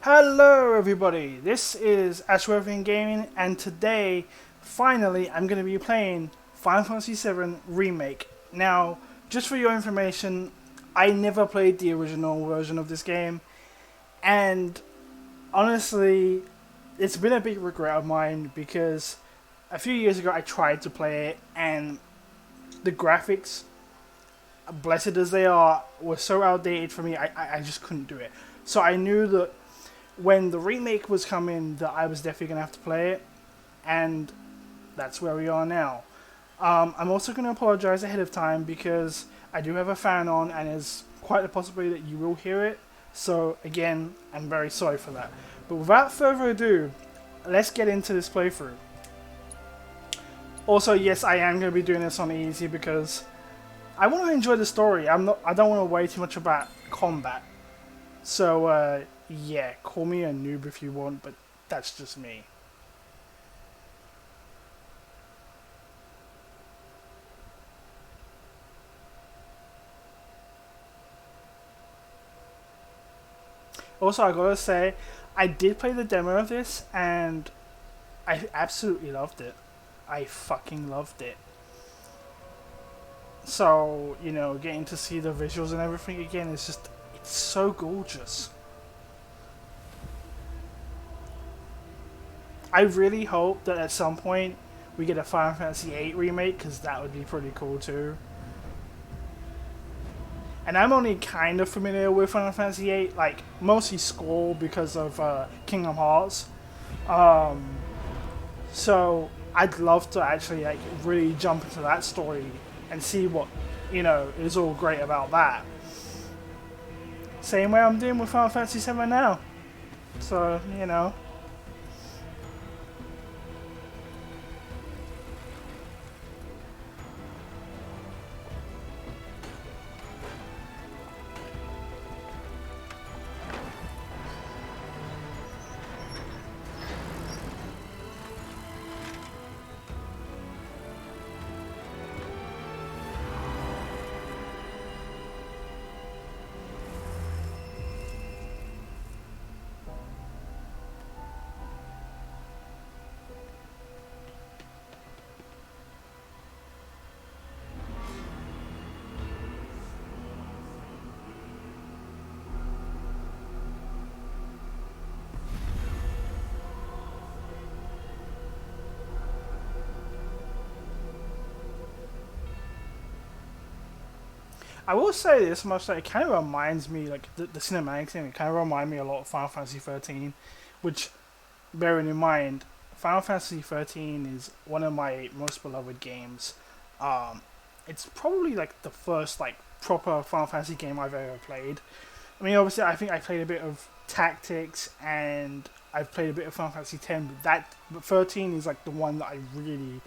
Hello everybody, this is Ashworthian Gaming, and today, finally, I'm going to be playing Final Fantasy VII Remake. Now, just for your information, I never played the original version of this game, and honestly, it's been a big regret of mine because a few years ago I tried to play it, and the graphics, blessed as they are, were so outdated for me, I just couldn't do it. So I knew that when the remake was coming that I was definitely going to have to play it, and that's where we are now. I'm also going to apologize ahead of time because I do have a fan on and there's quite a possibility that you will hear it, so again, I'm very sorry for that. But without further ado, let's get into this playthrough. Also, yes, I am going to be doing this on easy because I want to enjoy the story. I don't want to worry too much about combat. So, yeah, call me a noob if you want, but that's just me. Also, I gotta say, I did play the demo of this, and I absolutely loved it. I fucking loved it. So, you know, getting to see the visuals and everything again is just, it's so gorgeous. I really hope that at some point we get a Final Fantasy VIII remake, because that would be pretty cool too. And I'm only kind of familiar with Final Fantasy VIII, like mostly score because of Kingdom Hearts. So I'd love to actually like really jump into that story and see what, you know, is all great about that. Same way I'm doing with Final Fantasy VII now. So, you know. I will say this much, that it kind of reminds me, like, the cinematic thing, it kind of reminds me a lot of Final Fantasy 13, which, bearing in mind, Final Fantasy 13 is one of my most beloved games. It's probably, like, the first, like, proper Final Fantasy game I've ever played. I mean, obviously, I think I played a bit of Tactics, and I've played a bit of Final Fantasy 10, but 13 is, like, the one that I really,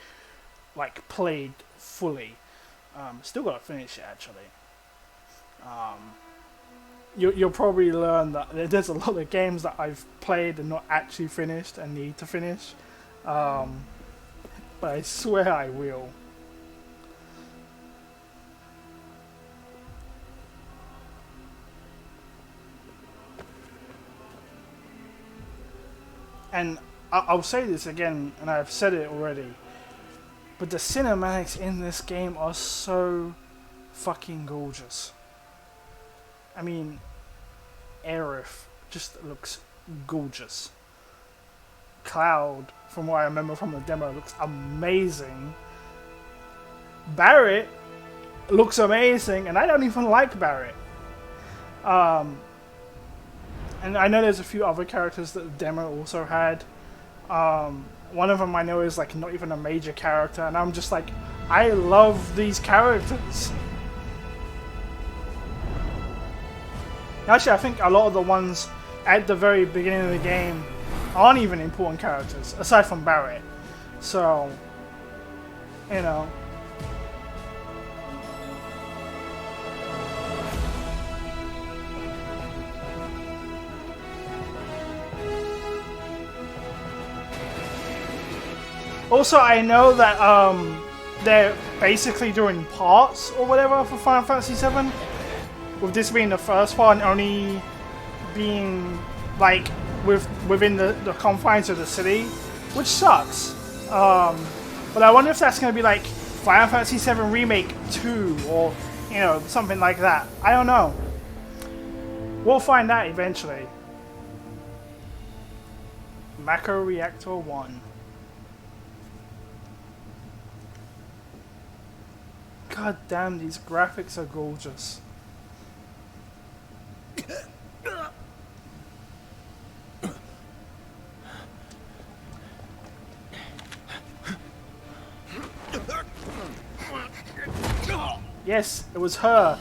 like, played fully. Still gotta finish it, actually. You'll probably learn that there's a lot of games that I've played and not actually finished and need to finish. But I swear I will. And I'll say this again, and I've said it already, but the cinematics in this game are so fucking gorgeous. I mean, Aerith just looks gorgeous. Cloud, from what I remember from the demo, looks amazing. Barret looks amazing, and I don't even like Barret. And I know there's a few other characters that the demo also had. One of them I know is like not even a major character, and I'm just like, I love these characters. Actually, I think a lot of the ones at the very beginning of the game aren't even important characters, aside from Barret. So, you know. Also, I know that they're basically doing parts or whatever for Final Fantasy VII. With this being the first part and only being like within the confines of the city, which sucks. But I wonder if that's going to be like Final Fantasy VII Remake 2 or, you know, something like that. I don't know. We'll find out eventually. Macro Reactor 1. God damn, these graphics are gorgeous. Yes, it was her.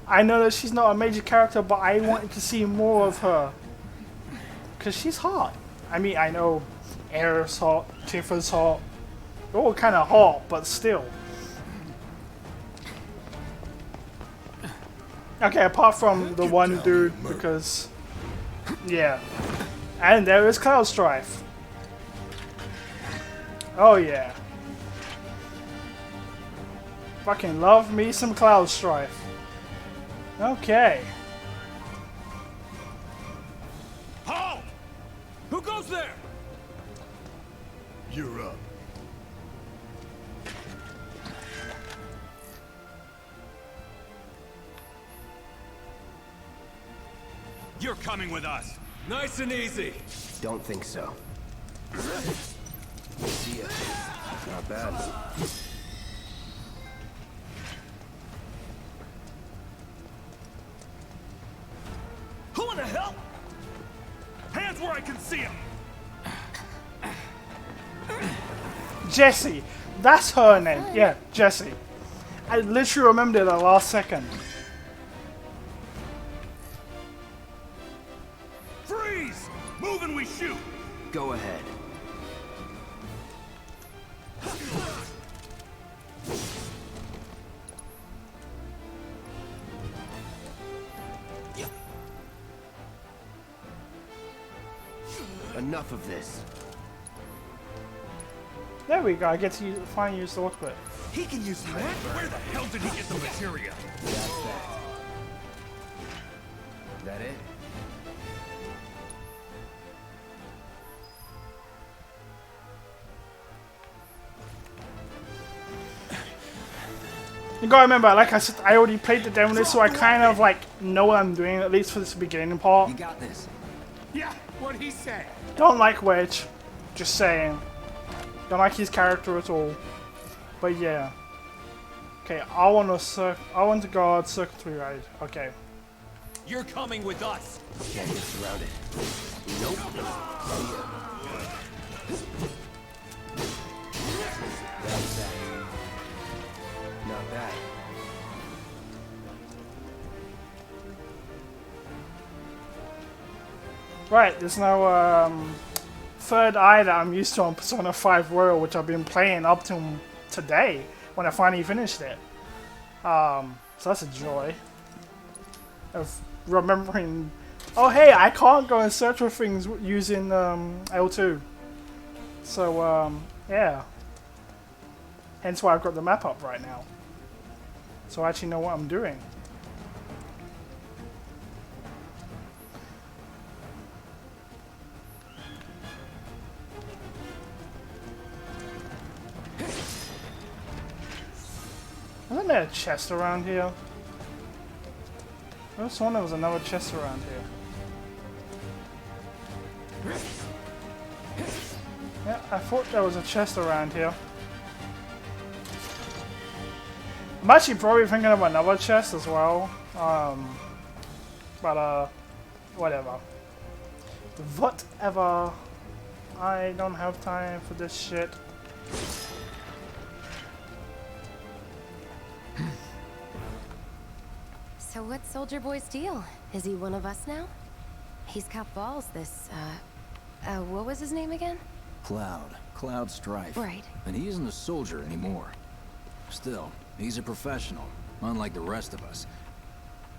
I know that she's not a major character, but I wanted to see more of her. Because she's hot. I mean, I know Aerith's hot, Tifa's hot. They're all kind of hot, but still. Okay, apart from the one dude, because... Yeah. And there is Cloud Strife. Oh yeah. Fucking love me some Cloud Strife. Okay. Halt! Who goes there? You're up. You're coming with us. Nice and easy. Don't think so. See ya. Not bad. Who in the hell? Hands where I can see them. Jessie. That's her name. Yeah, Jessie. I literally remembered it at the last second. Freeze! Move and we shoot. Go ahead. Enough of this. There we go. I get to finally use the ultimate. He can use that? Where the hell did he get the materia? That's that. That it? You gotta remember, like I said, I already played the demo, so I kind of like know what I'm doing, at least for this beginning part. You got this. Yeah, what'd he say? Don't like Wedge. Just saying. Don't like his character at all. But yeah. Okay, I want to guard Circle 3 Ride. Okay. You're coming with us. Can't get surrounded. Nope. See ya. That's that. Not bad. Right, there's no third eye that I'm used to on Persona 5 Royal, which I've been playing up till today when I finally finished it. So that's a joy of remembering. Oh hey, I can't go and search for things using L2. So yeah. Hence why I've got the map up right now. So I actually know what I'm doing. Isn't there a chest around here? I just wonder there was another chest around here. Yeah, I thought there was a chest around here. I'm actually probably thinking of another chest as well. But whatever. Whatever. I don't have time for this shit. So what's Soldier Boy's deal? Is he one of us now? He's got balls, this, what was his name again? Cloud Strife. Right. And he isn't a soldier anymore. Still, he's a professional, unlike the rest of us.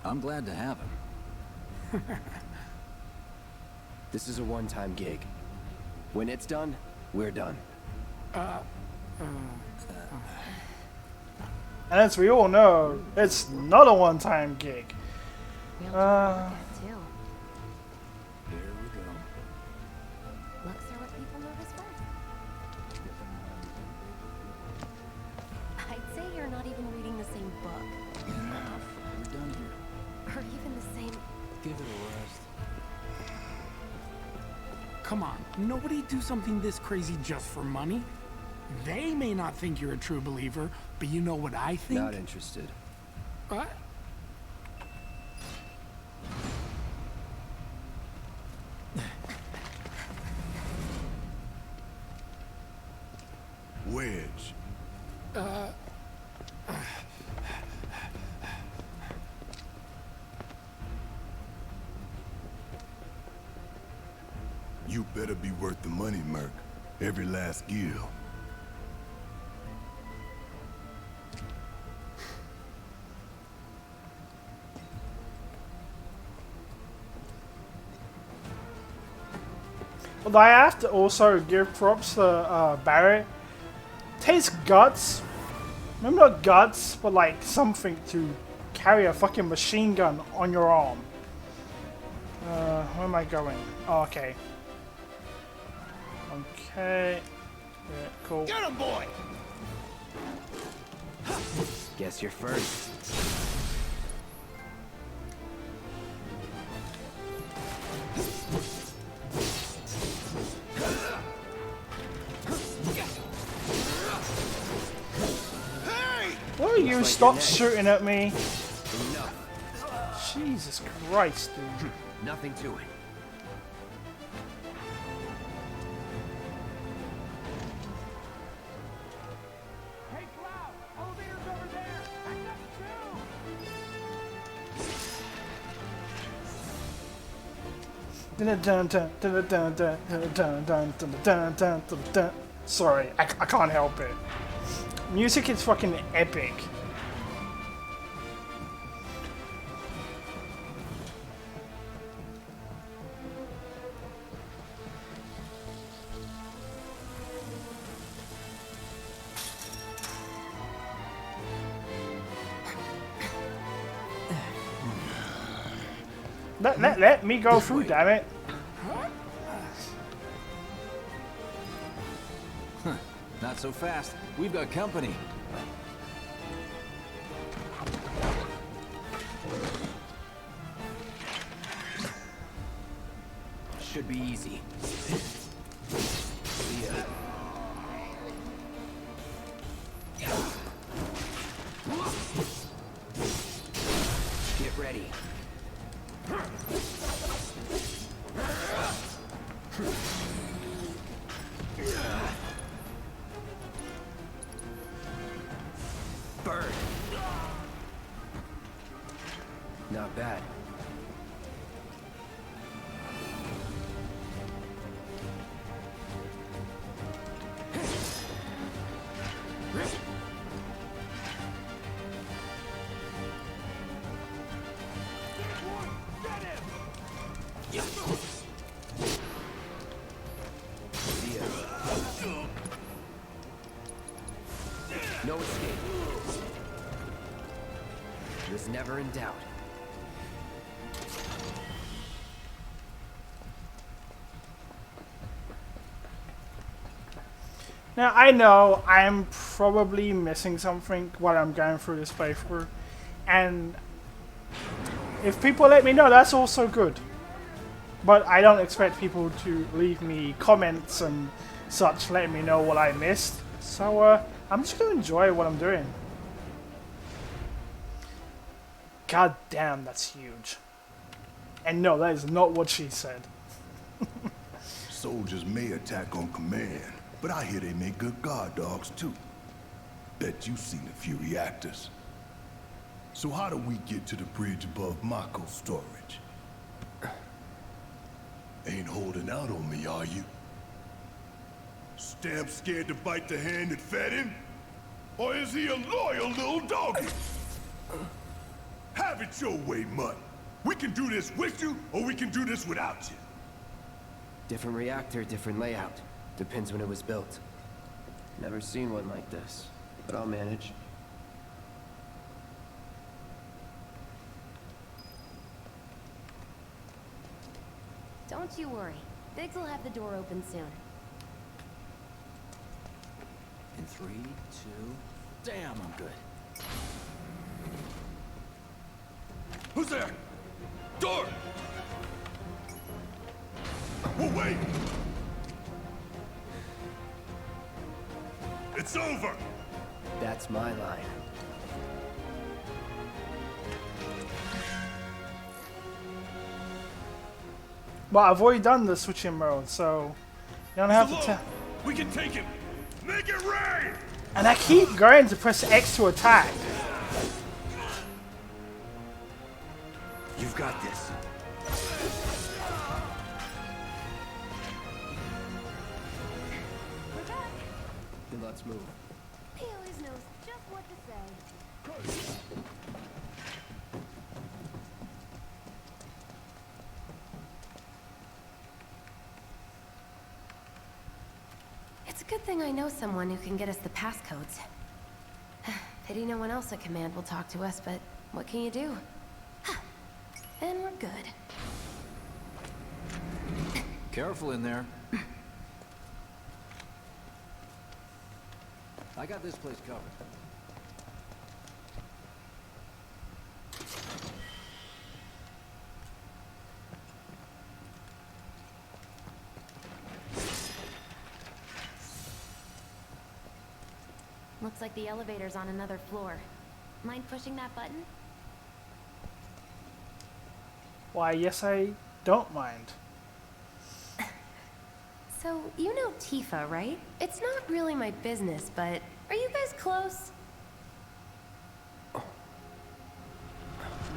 I'm glad to have him. This is a one-time gig. When it's done, we're done. And as we all know, it's not a one-time gig. We all talk about that too. Here we go. you're not even reading the same book. Enough. We're done here. Or even the same... Give it a rest. Come on, nobody do something this crazy just for money. They may not think you're a true believer, but you know what I think? Not interested. What? Wedge. You better be worth the money, Merc. Every last gill. But I have to also give props to Barrett. Takes guts. Maybe not guts, but like something to carry a fucking machine gun on your arm. Where am I going? Oh, okay. Okay. Yeah, cool. Get him, boy! Guess you're first. Will you like stop you're next. shooting at me? Enough. Jesus Christ, dude. Nothing to it. Hey, Cloud! Elevator's over there! Back up Sorry, I can't help it. Music is fucking epic. Let me go through, damn it. Not so fast. We've got company. Should be easy. Get ready. Burn. Not bad. No escape. Was never in doubt. Now, I know I'm probably missing something while I'm going through this playthrough, and if people let me know, that's also good. But I don't expect people to leave me comments and such letting me know what I missed. So, I'm just going to enjoy what I'm doing. God damn, that's huge. And no, that is not what she said. Soldiers may attack on command, but I hear they make good guard dogs too. Bet you've seen a few reactors. So how do we get to the bridge above Mako storage? Ain't holding out on me, are you? Stamp scared to bite the hand that fed him? Or is he a loyal little doggy? Have it your way, Mutt. We can do this with you, or we can do this without you. Different reactor, different layout. Depends when it was built. Never seen one like this, but I'll manage. Don't you worry. Biggs will have the door open soon. In 3, 2, Damn, I'm good. Who's there? Door! Well, wait! It's over! That's my line. Well, I've already done the switching mode, so you don't have to Hello? tell. We can take him! Make it rain! And I keep going to press X to attack. You've got this. Then let's move. He always knows just what to say. It's a good thing I know someone who can get us the passcodes. Pity no one else at command will talk to us, but what can you do? And we're good. Careful in there. I got this place covered. Looks like the elevator's on another floor. Mind pushing that button? Why, yes, I don't mind. So, you know Tifa, right? It's not really my business, but are you guys close?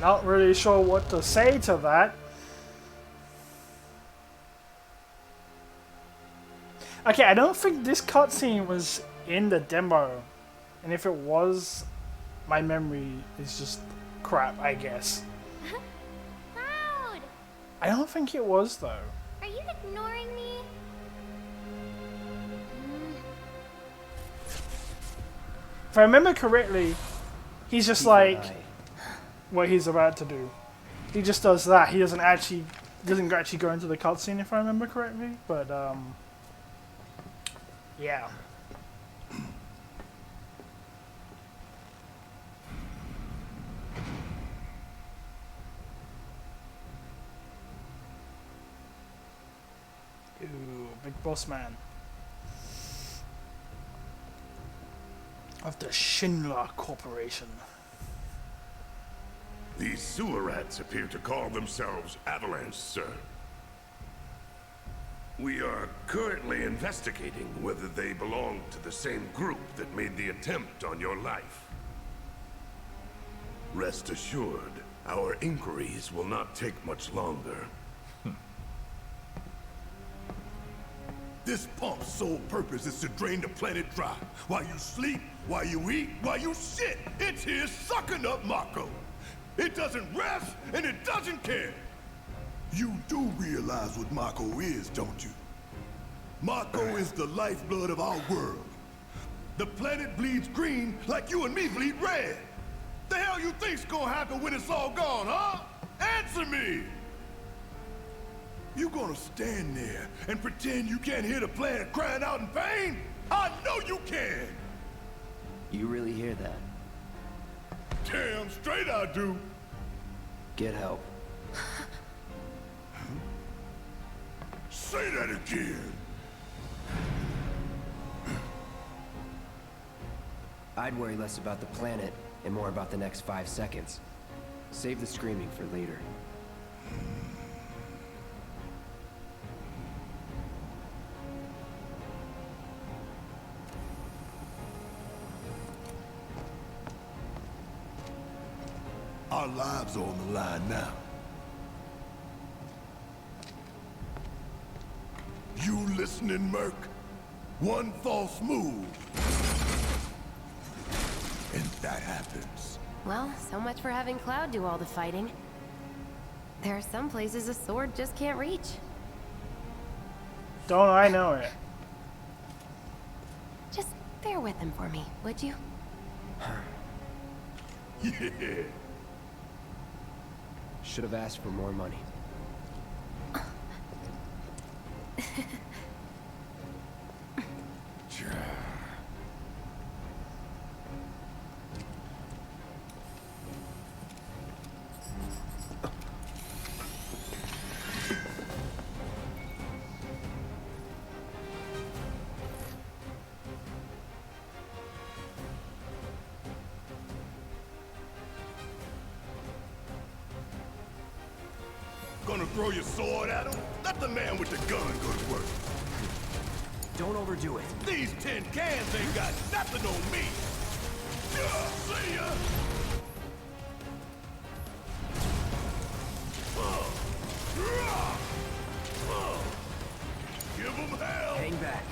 Not really sure what to say to that. Okay, I don't think this cutscene was in the demo. And if it was, my memory is just crap, I guess. Cloud! I don't think it was, though. Are you ignoring me? If I remember correctly, he's just like what he's about to do. He just does that. He doesn't actually go into the cutscene, if I remember correctly. But yeah. Ooh, big boss man. Of the Schindler Corporation. These sewer rats appear to call themselves Avalanche, sir. We are currently investigating whether they belong to the same group that made the attempt on your life. Rest assured, our inquiries will not take much longer. This pump's sole purpose is to drain the planet dry. While you sleep, while you eat, while you shit, it's here sucking up Mako. It doesn't rest, and it doesn't care. You do realize what Mako is, don't you? Mako is the lifeblood of our world. The planet bleeds green like you and me bleed red. The hell you think's gonna happen when it's all gone, huh? Answer me! You gonna stand there and pretend you can't hear the planet crying out in pain? I know you can! You really hear that? Damn straight I do! Get help. Say that again! I'd worry less about the planet and more about the next 5 seconds. Save the screaming for later. Our lives are on the line now. You listening, Merc? One false move, and that happens. Well, so much for having Cloud do all the fighting. There are some places a sword just can't reach. Don't I know it? Just bear with him for me, would you? Yeah. Should have asked for more money. throw your sword at him? Let the man with the gun go to work. Don't overdo it. These tin cans ain't got nothing on me. See ya. Give him hell. Hang back.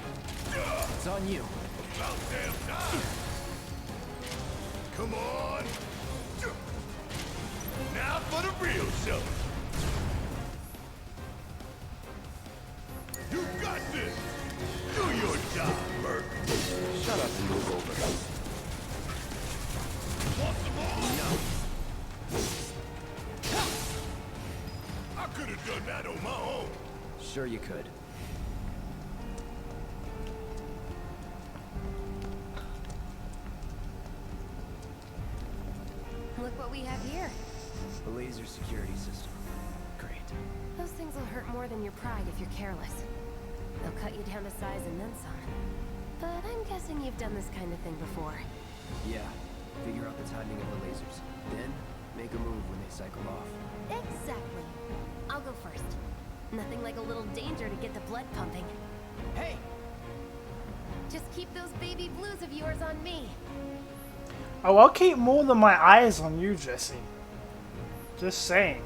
It's on you. About damn time. Come on. Now for the real show. You got this. Do your job, Bert. Shut up and move over. Want some more? No. I could have done that on my own. Sure you could. Look what we have here. The laser security system. Great. Those things will hurt more than your pride if you're careless. They'll cut you down to size and then some. But I'm guessing you've done this kind of thing before. Yeah. Figure out the timing of the lasers. Then, make a move when they cycle off. Exactly. I'll go first. Nothing like a little danger to get the blood pumping. Hey! Just keep those baby blues of yours on me. Oh, I'll keep more than my eyes on you, Jesse. Just saying.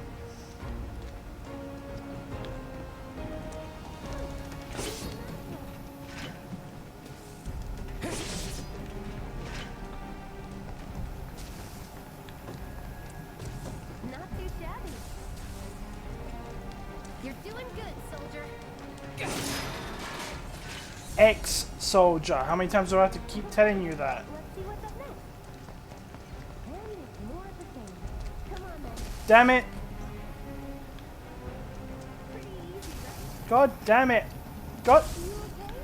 Not too shabby. You're doing good, soldier. Ex-soldier. How many times do I have to keep telling you that? Let's see what's up next. And it's more of the same. Come on, then. Damn it. Pretty easy, right? God damn it. God. You okay?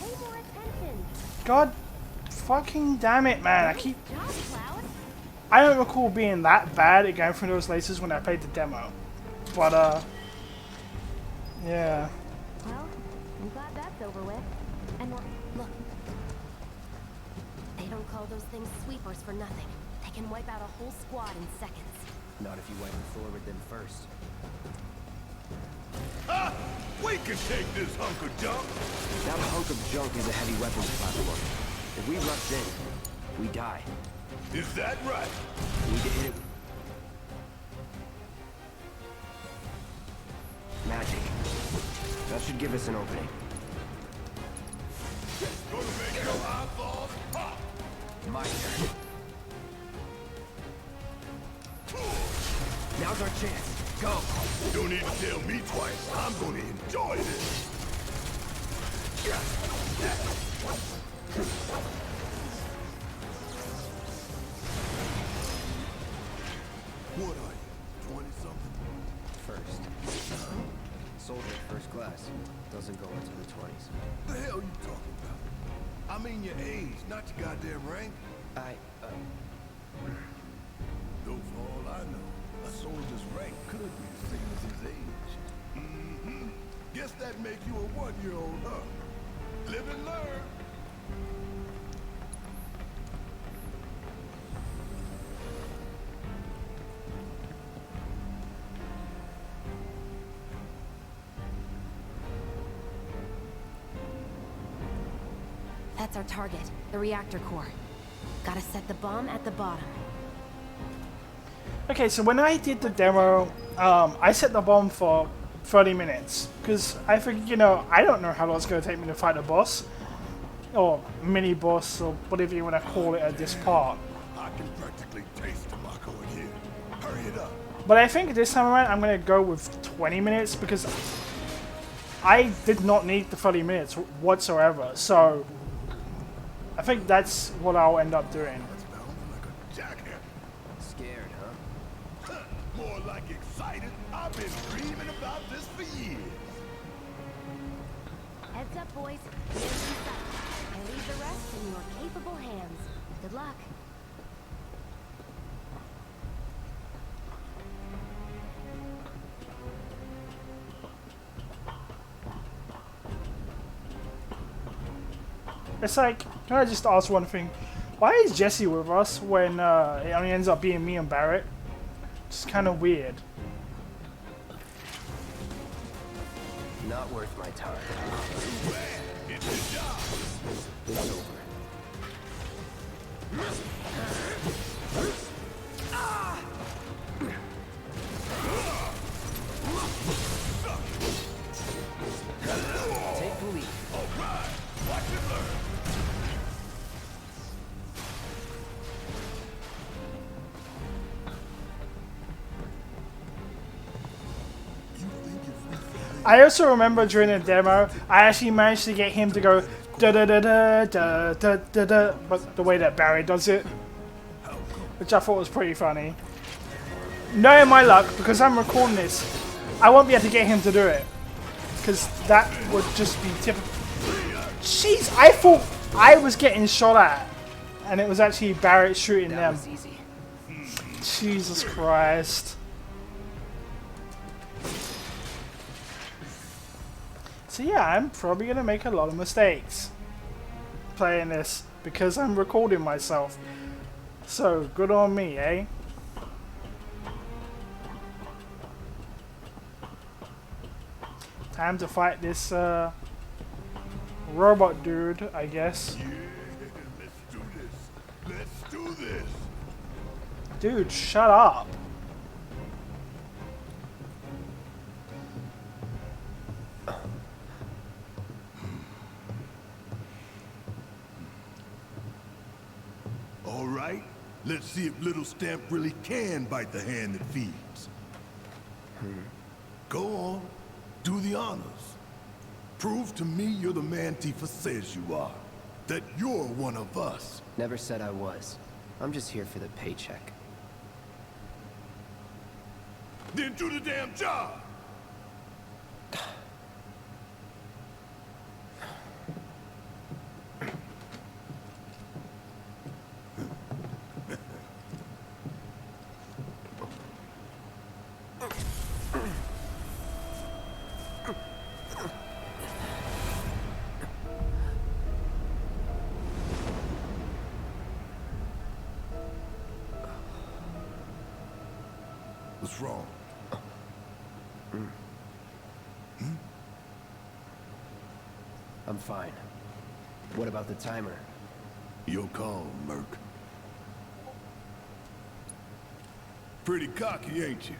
Pay more attention. God fucking damn it, man. I keep. Job, Cloud. I don't recall being that bad at going through those laces when I played the demo. But, yeah. Well, I'm glad that's over with. And look. They don't call those things sweepers for nothing. They can wipe out a whole squad in seconds. Not if you wipe the floor with them first. Ah, we can take this hunk of junk. That hunk of junk is a heavy weapons platform. If we rush in, we die. Is that right? We need to hit it. Magic. That should give us an opening. Gonna make your eyeballs pop. My turn. Now's our chance. Go. Don't need to tell me twice. I'm gonna enjoy this. What are you, 20-something? First. Soldier first class. Doesn't go into the 20s. The hell you talking about? I mean your age, not your goddamn rank. Though for all I know, a soldier's rank could be the same as his age. Mm-hmm. Guess that make you a 1-year-old, huh? Live and learn. That's our target, the reactor core. Gotta set the bomb at the bottom. Okay, so when I did the demo, I set the bomb for 30 minutes. Because I figured, you know, I don't know how long it's going to take me to fight a boss. Or mini-boss, or whatever you want to call it at this part. I can practically taste tobacco in here. Hurry it up. But I think this time around I'm going to go with 20 minutes because I did not need the 30 minutes whatsoever. So I think that's what I'll end up doing. That's bounding like a jackhammer. Scared, huh? More like excited. I've been dreaming about this for years. Heads up, boys. Here's in sight. I leave the rest in your capable hands. Good luck. It's like, can I just ask one thing? Why is Jesse with us when it only ends up being me and Barrett? It's kind of weird. Not worth my time. It's over. Take the lead. All right, watch and learn. I also remember during the demo, I actually managed to get him to go da da da da da da da da, but the way that Barry does it, which I thought was pretty funny. Knowing my luck, because I'm recording this, I won't be able to get him to do it, because that would just be typical. Jeez, I thought I was getting shot at, and it was actually Barrett shooting That them. was easy. Jesus Christ. So yeah, I'm probably going to make a lot of mistakes playing this because I'm recording myself. So, good on me, eh? Time to fight this robot dude, I guess. Yeah, let's do this. Let's do this. Dude, shut up. All right, let's see if little Stamp really can bite the hand that feeds. Go on, do the honors. Prove to me you're the man Tifa says you are. That you're one of us. Never said I was. I'm just here for the paycheck. Then do the damn job. What's wrong? I'm fine. What about the timer? Your call, Merc. Pretty cocky, ain't you?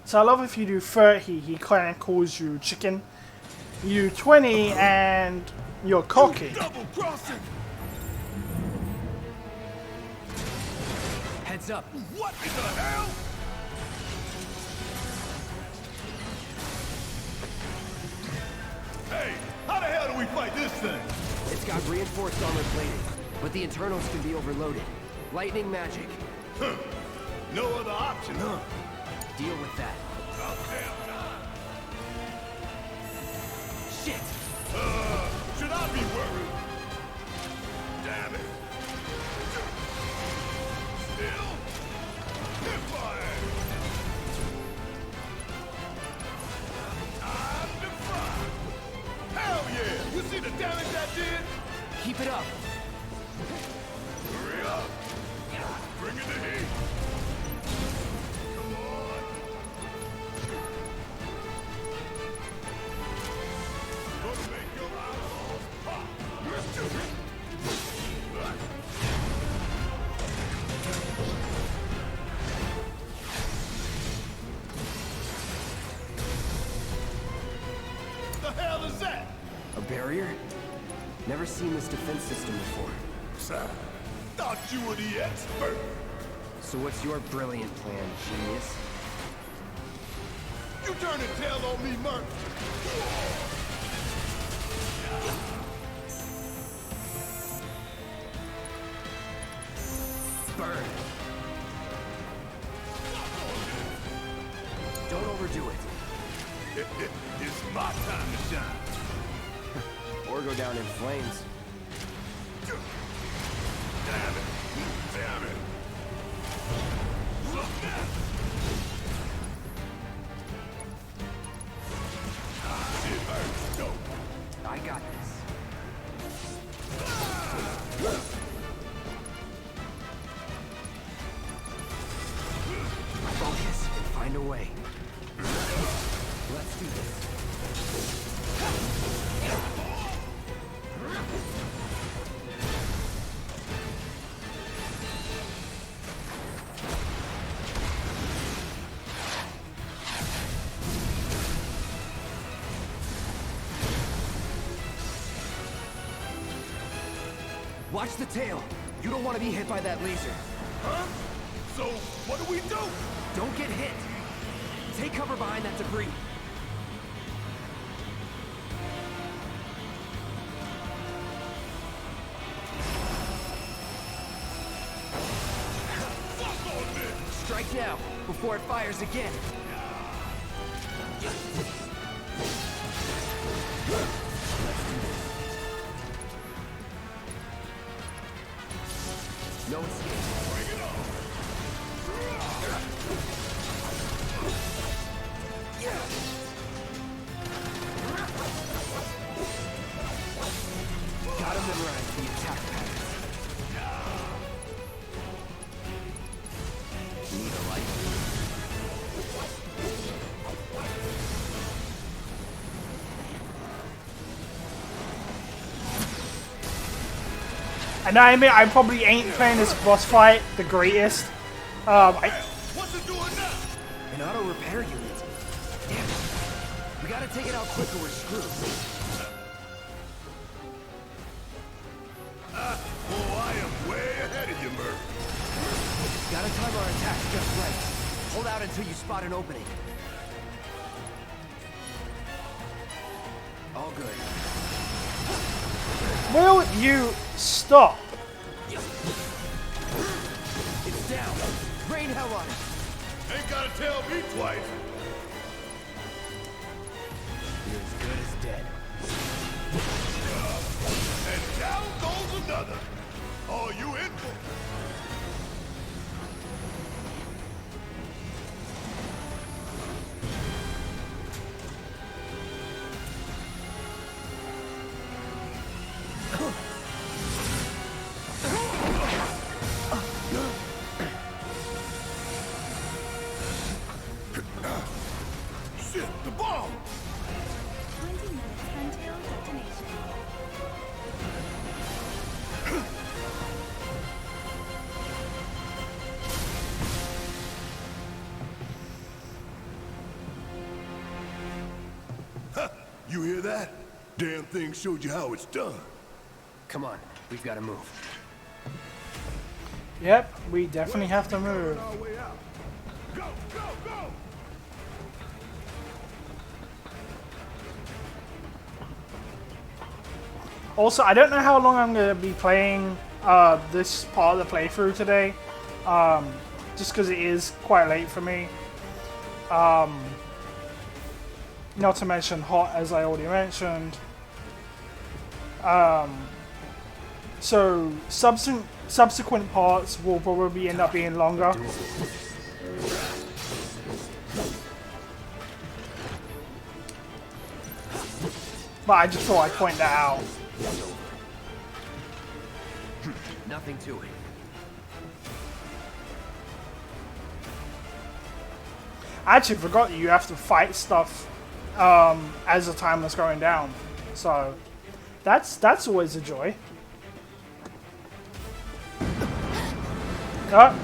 So I love if you do 30, he kind of calls you chicken. You do 20 and you're cocky. Double crossing! Heads up! What in the hell? Hey, how the hell do we fight this thing? It's got reinforced armor plating, but the internals can be overloaded. Lightning magic. Huh. No other option, huh? Deal with that. About damn time. Shit! Should I be worried? Damn it. Still? Hit fire! Time to fry! Hell yeah! You see the damage that did? Keep it up! Hurry up! Bring in the heat! Come on! Gonna make your eyeballs pop! Let's do it! The hell is that? A barrier? Never seen this defense system before. Sir, thought you were the expert. So what's your brilliant plan, genius? You turn and tail on me, Merc. Burn! Don't overdo it. It's my time to shine. Or go down in flames. Damn it! Damn it! Look now! It hurts, dope. I got this. find a way. Let's do this. Watch the tail. You don't want to be hit by that laser. Huh? So, what do we do? Don't get hit. Take cover behind that debris. Fuck on this! Strike now, before it fires again. No escape. Bring it on! Gotta memorize the attack patterns. Need a light? And I admit I probably ain't playing this boss fight the greatest. What's it doing now? An auto repair unit. Damn it. We gotta take it out quick or we're screwed. Oh, I am way ahead of you, Murph. Gotta time our attacks just right. Hold out until you spot an opening. All good. Will you stop? It's down. Rain hell on it. Ain't gotta tell me twice. You're as good as dead. And down goes another. All you in for? Shit, the bomb! 20 minutes until detonation. You hear that? Damn thing showed you how it's done. Come on, we've gotta move. Yep, we definitely have to move. Our way out. Go, go, go! Also, I don't know how long I'm going to be playing this part of the playthrough today, just because it is quite late for me. Not to mention hot, as I already mentioned. So subsequent parts will probably end up being longer. But I just thought I'd point that out. Nothing to it. I actually forgot that you have to fight stuff as the time is going down. So that's always a joy. Oh.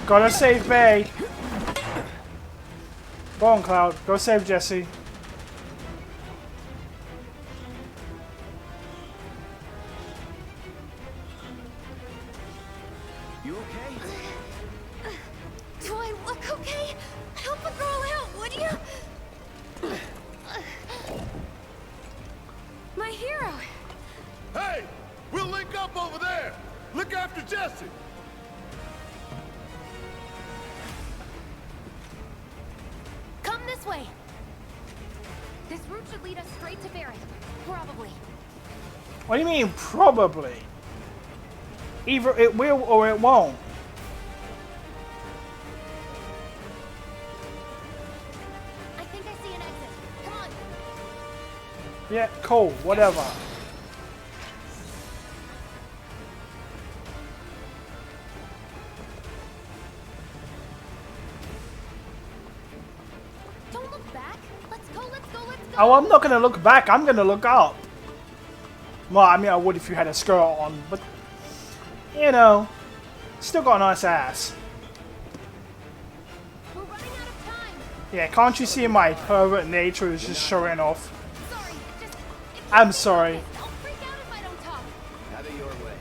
Gotta save Bay. Go on, Cloud. Go save Jesse. You okay? Do I look okay? Help a girl out, would you? My hero. Hey! We'll link up over there! Look after Jesse! Come this way. This route should lead us straight to Barrett. Probably. What do you mean, probably? Either it will or it won't. I think I see an exit. Come on. Yeah, cool, whatever. Oh, I'm not gonna look back. I'm gonna look up. Well, I mean, I would if you had a skirt on, but you know, still got a nice ass. We're running out of time. Yeah, can't you see my pervert nature is just showing off? Sorry, just... I'm sorry. I'll freak out if I don't talk. Have it your way.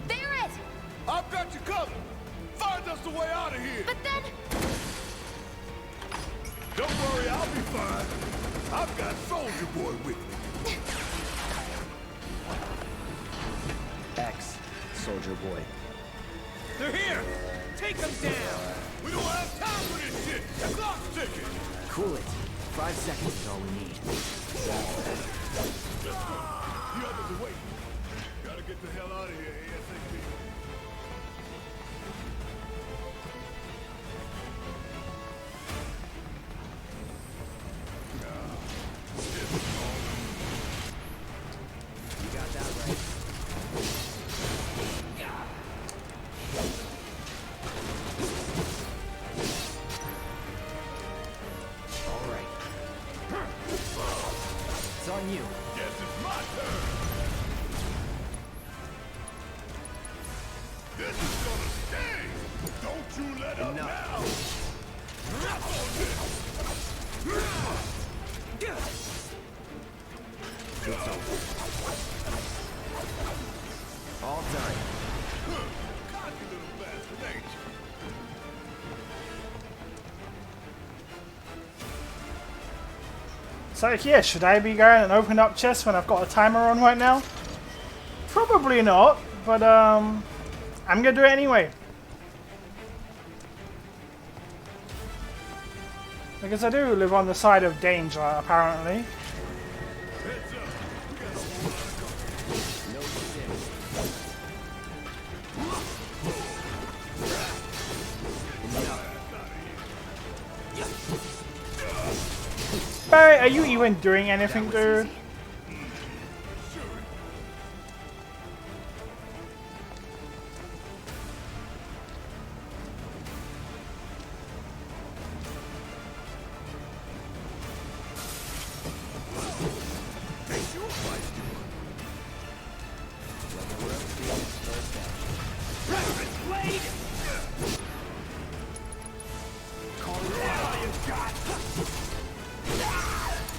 They're it! I've got you covered. Find us the way out of here. But then... Don't worry, I'll be fine. I've got Soldier Boy with me. X, Soldier Boy. They're here. Take them down. We don't have time for this shit. Clock ticking. Cool it. 5 seconds is all we need. The others are waiting. Gotta get the hell out of here ASAP. You got that right. All right. It's on you. Guess it's my turn. This is gonna stay. Don't you let up Enough. now. Wrap on this. It's over. All done. Cocky little bastard, ain't you? So yeah, should I be going and open up chests when I've got a timer on right now? Probably not, but I'm gonna do it anyway. Because I do live on the side of danger, apparently. No shit. Barry, are you even doing anything, dude?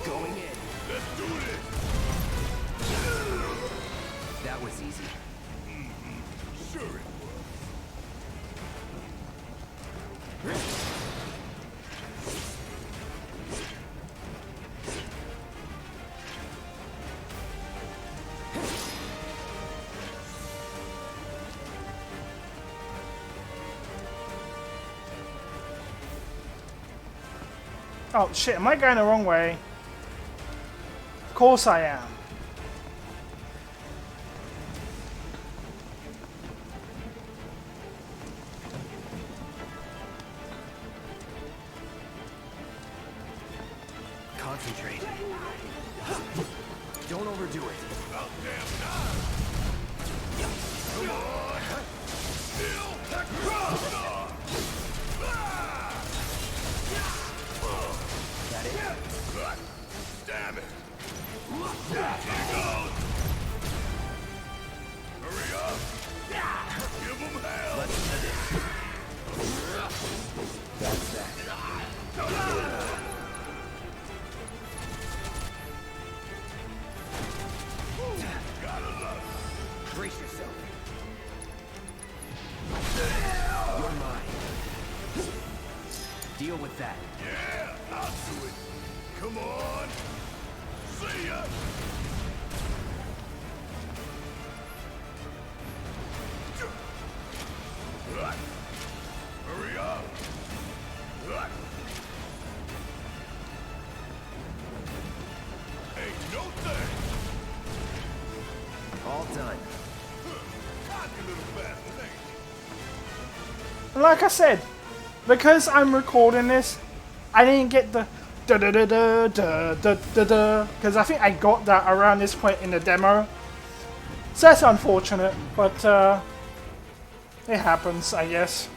Going in. Let's do this. That was easy. Sure it was. Oh shit, am I going the wrong way? Of course I am. Concentrate. Don't overdo it. About damn time. Come on. Still rock. That it? Damn it. Here he goes. Hurry up. Give him hell. Let's do this. That's that. Gotta love Brace yourself. You're mine. Deal with that. it. Yeah, I'll do it. Come on. See ya. Hurry up. Ain't no thing. All done. Cocky little bastard, ain't you? Like I said, because I'm recording this, I didn't get the da da da da da da da da, because I think I got that around this point in the demo. So that's unfortunate, but it happens, I guess.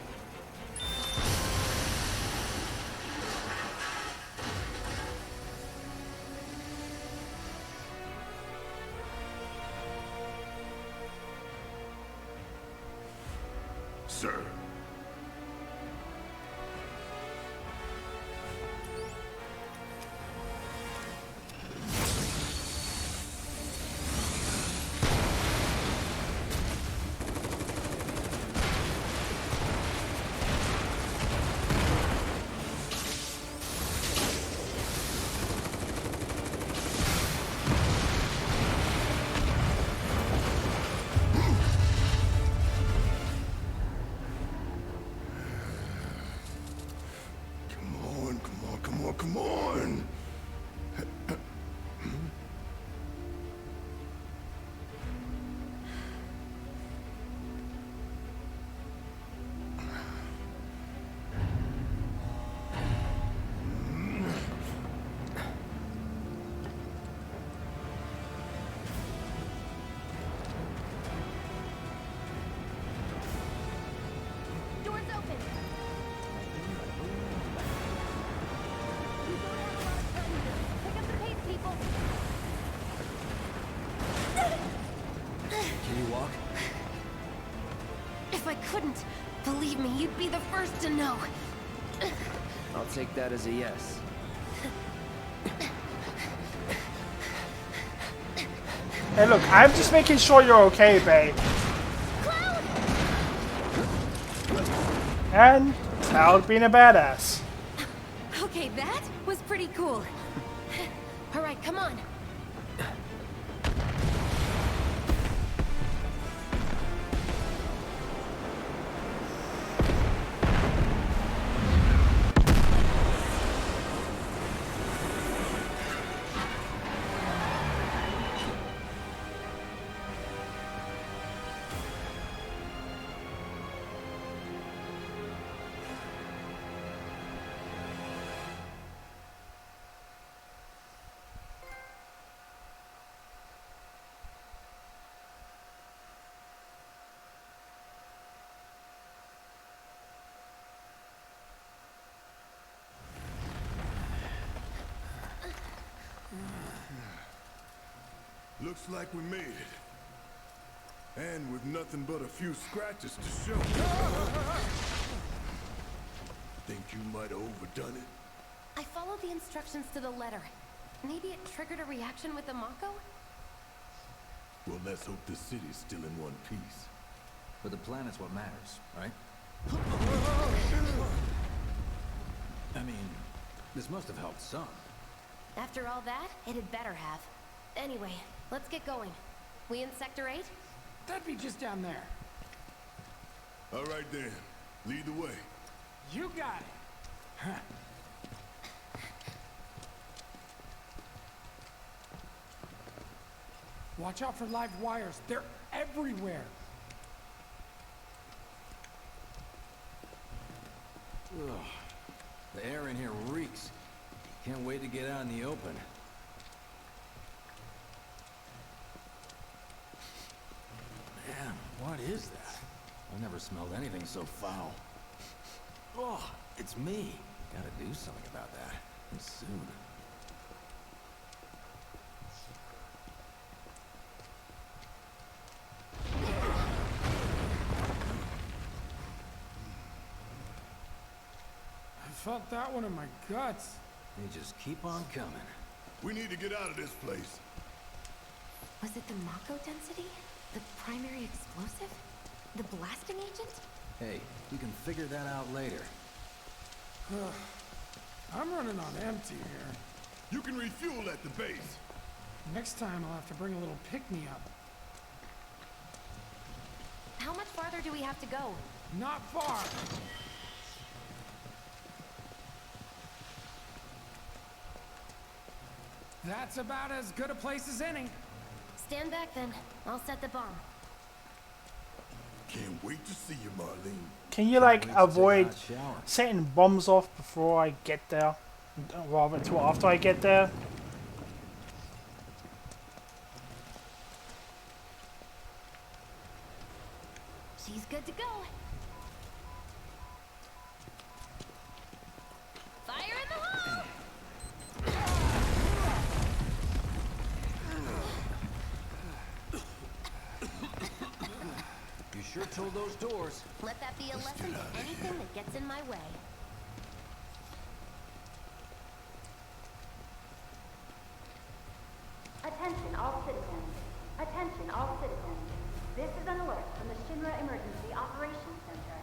Sir. Come on. Doors open. Pick up the pace, people. Can you walk? If I couldn't, believe me, you'd be the first to know. I'll take that as a yes. Hey look, I'm just making sure you're okay, babe. And Cloud being a badass. Okay, that was pretty cool. All right, come on. Looks like we made it. And with nothing but a few scratches to show. Think you might have overdone it? I followed the instructions to the letter. Maybe it triggered a reaction with the Mako? Well, let's hope the city's still in one piece. But the planet's what matters, right? I mean, this must have helped some. After all that, it had better have. Anyway, let's get going. We in Sector 8? That'd be just down there. All right then, lead the way. You got it. Huh. Watch out for live wires. They're everywhere. Ugh. The air in here reeks. Can't wait to get out in the open. Man, what is that? I've never smelled anything so foul. Oh, it's me. Gotta do something about that. And soon. I felt that one in my guts. They just keep on coming. We need to get out of this place. Was it the Mako density? The primary explosive? The blasting agent? Hey, you can figure that out later. I'm running on empty here. You can refuel at the base. Next time I'll have to bring a little pick-me-up. How much farther do we have to go? Not far. That's about as good a place as any. Stand back then. I'll set the bomb. Can't wait to see you, Marlene. Can you like Wait to take a avoid hot shower. setting bombs off before I get there? rather until after I get there. She's good to go. Fire in the hole! You sure told those doors. Let that be a lesson to anything that gets in my way. Attention all citizens. Attention all citizens. This is an alert from the Shinra Emergency Operations Center.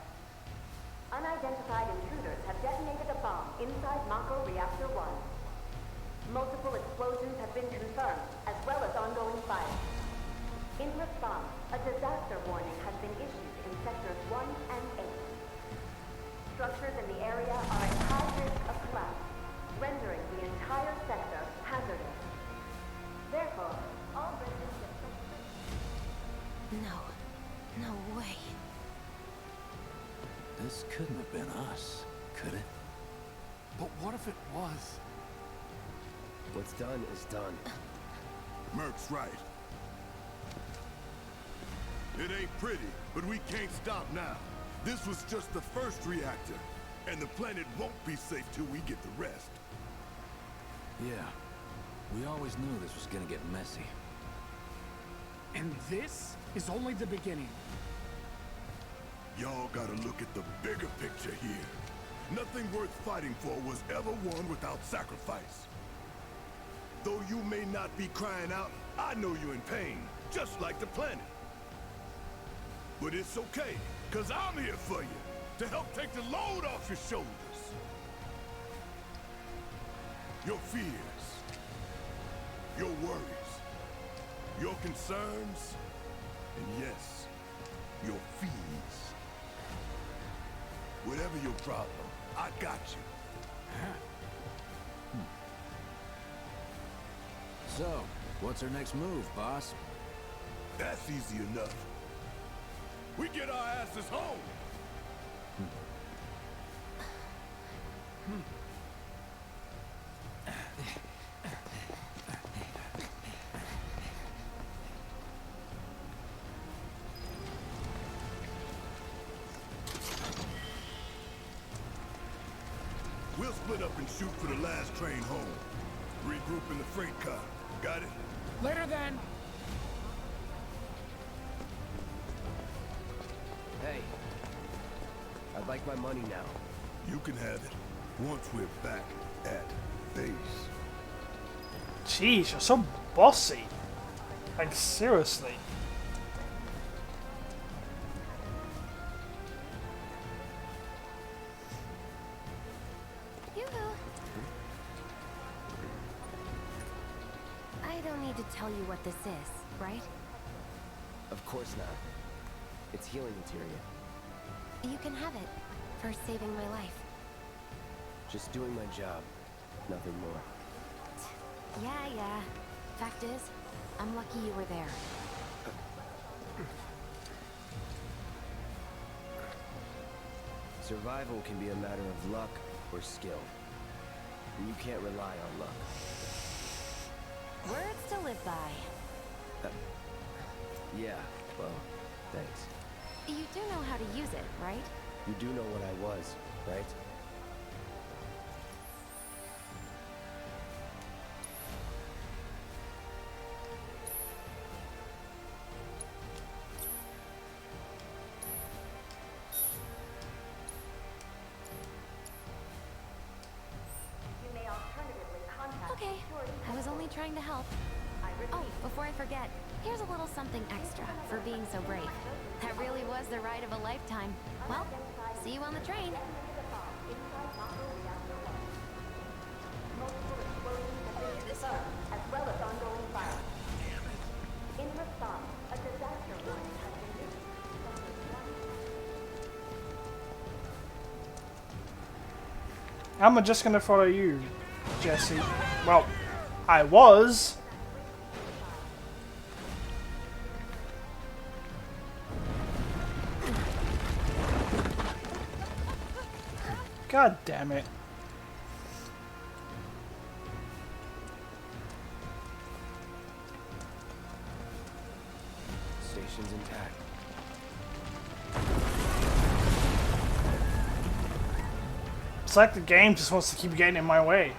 Unidentified intruders have detonated a bomb inside Mako Reactor 1. Multiple explosions have been confirmed, as well as ongoing fire. In response, a disaster warning has been issued in Sectors 1 and 8. Structures in the area are at high risk of collapse, rendering the entire sector hazardous. Therefore, all residents of No. No way. This couldn't have been us, could it? But what if it was? What's done is done. Merc's right. It ain't pretty, but we can't stop now. This was just the first reactor, and the planet won't be safe till we get the rest. Yeah. We always knew this was gonna get messy. And this is only the beginning. Y'all gotta look at the bigger picture here. Nothing worth fighting for was ever won without sacrifice. Though you may not be crying out, I know you're in pain, just like the planet. But it's okay, cause I'm here for you, to help take the load off your shoulders. Your fears, your worries, your concerns, and yes, your fees. Whatever your problem, I got you. So, what's our next move, boss? That's easy enough. We get our asses home. We'll split up and shoot for the last train home. Regroup in the freight car. Got it? Later then. Hey. I'd like my money now. You can have it once we're back at base. Jeez, you're so bossy. Like, seriously. Yoo-hoo. I don't need to tell you what this is, right? Of course not. It's healing materia. You can have it for saving my life. Just doing my job. Nothing more. Yeah. Fact is, I'm lucky you were there. Survival can be a matter of luck or skill. And you can't rely on luck. Words to live by. Yeah, well, thanks. You do know how to use it, right? You do know what I was, right? You may alternatively contact Okay, security I was only trying to help. I repeat, Oh, before I forget, here's a little something extra for being so brave. That really was the ride of a lifetime. Well, see you on the train. detonated a bomb inside Mako Reactor 1. Multiple explosions have been confirmed, as well as ongoing fire. In response, a disaster warning has been issued. I'm just gonna follow you, Jesse. Well, I was. God damn it. connection's intact. It's like the game just wants to keep getting in my way.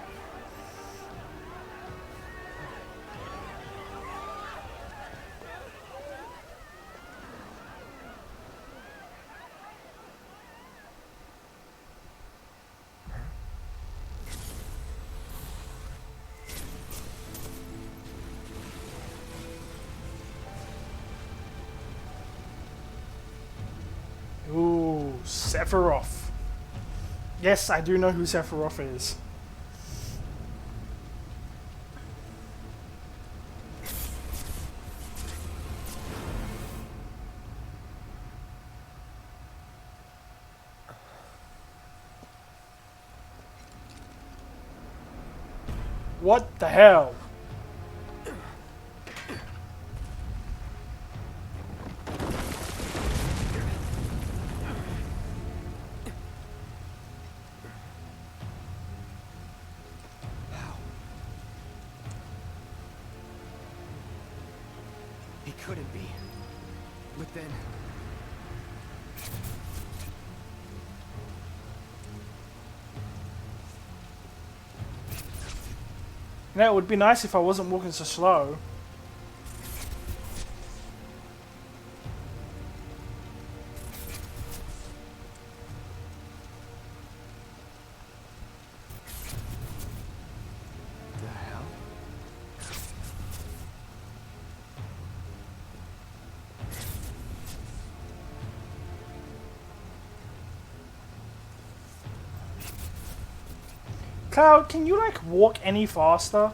Ooh, Sephiroth. Yes, I do know who Sephiroth is. What the hell? He couldn't be. But then... You know, it would be nice if I wasn't walking so slow. the hell? Cloud, can you like walk any faster?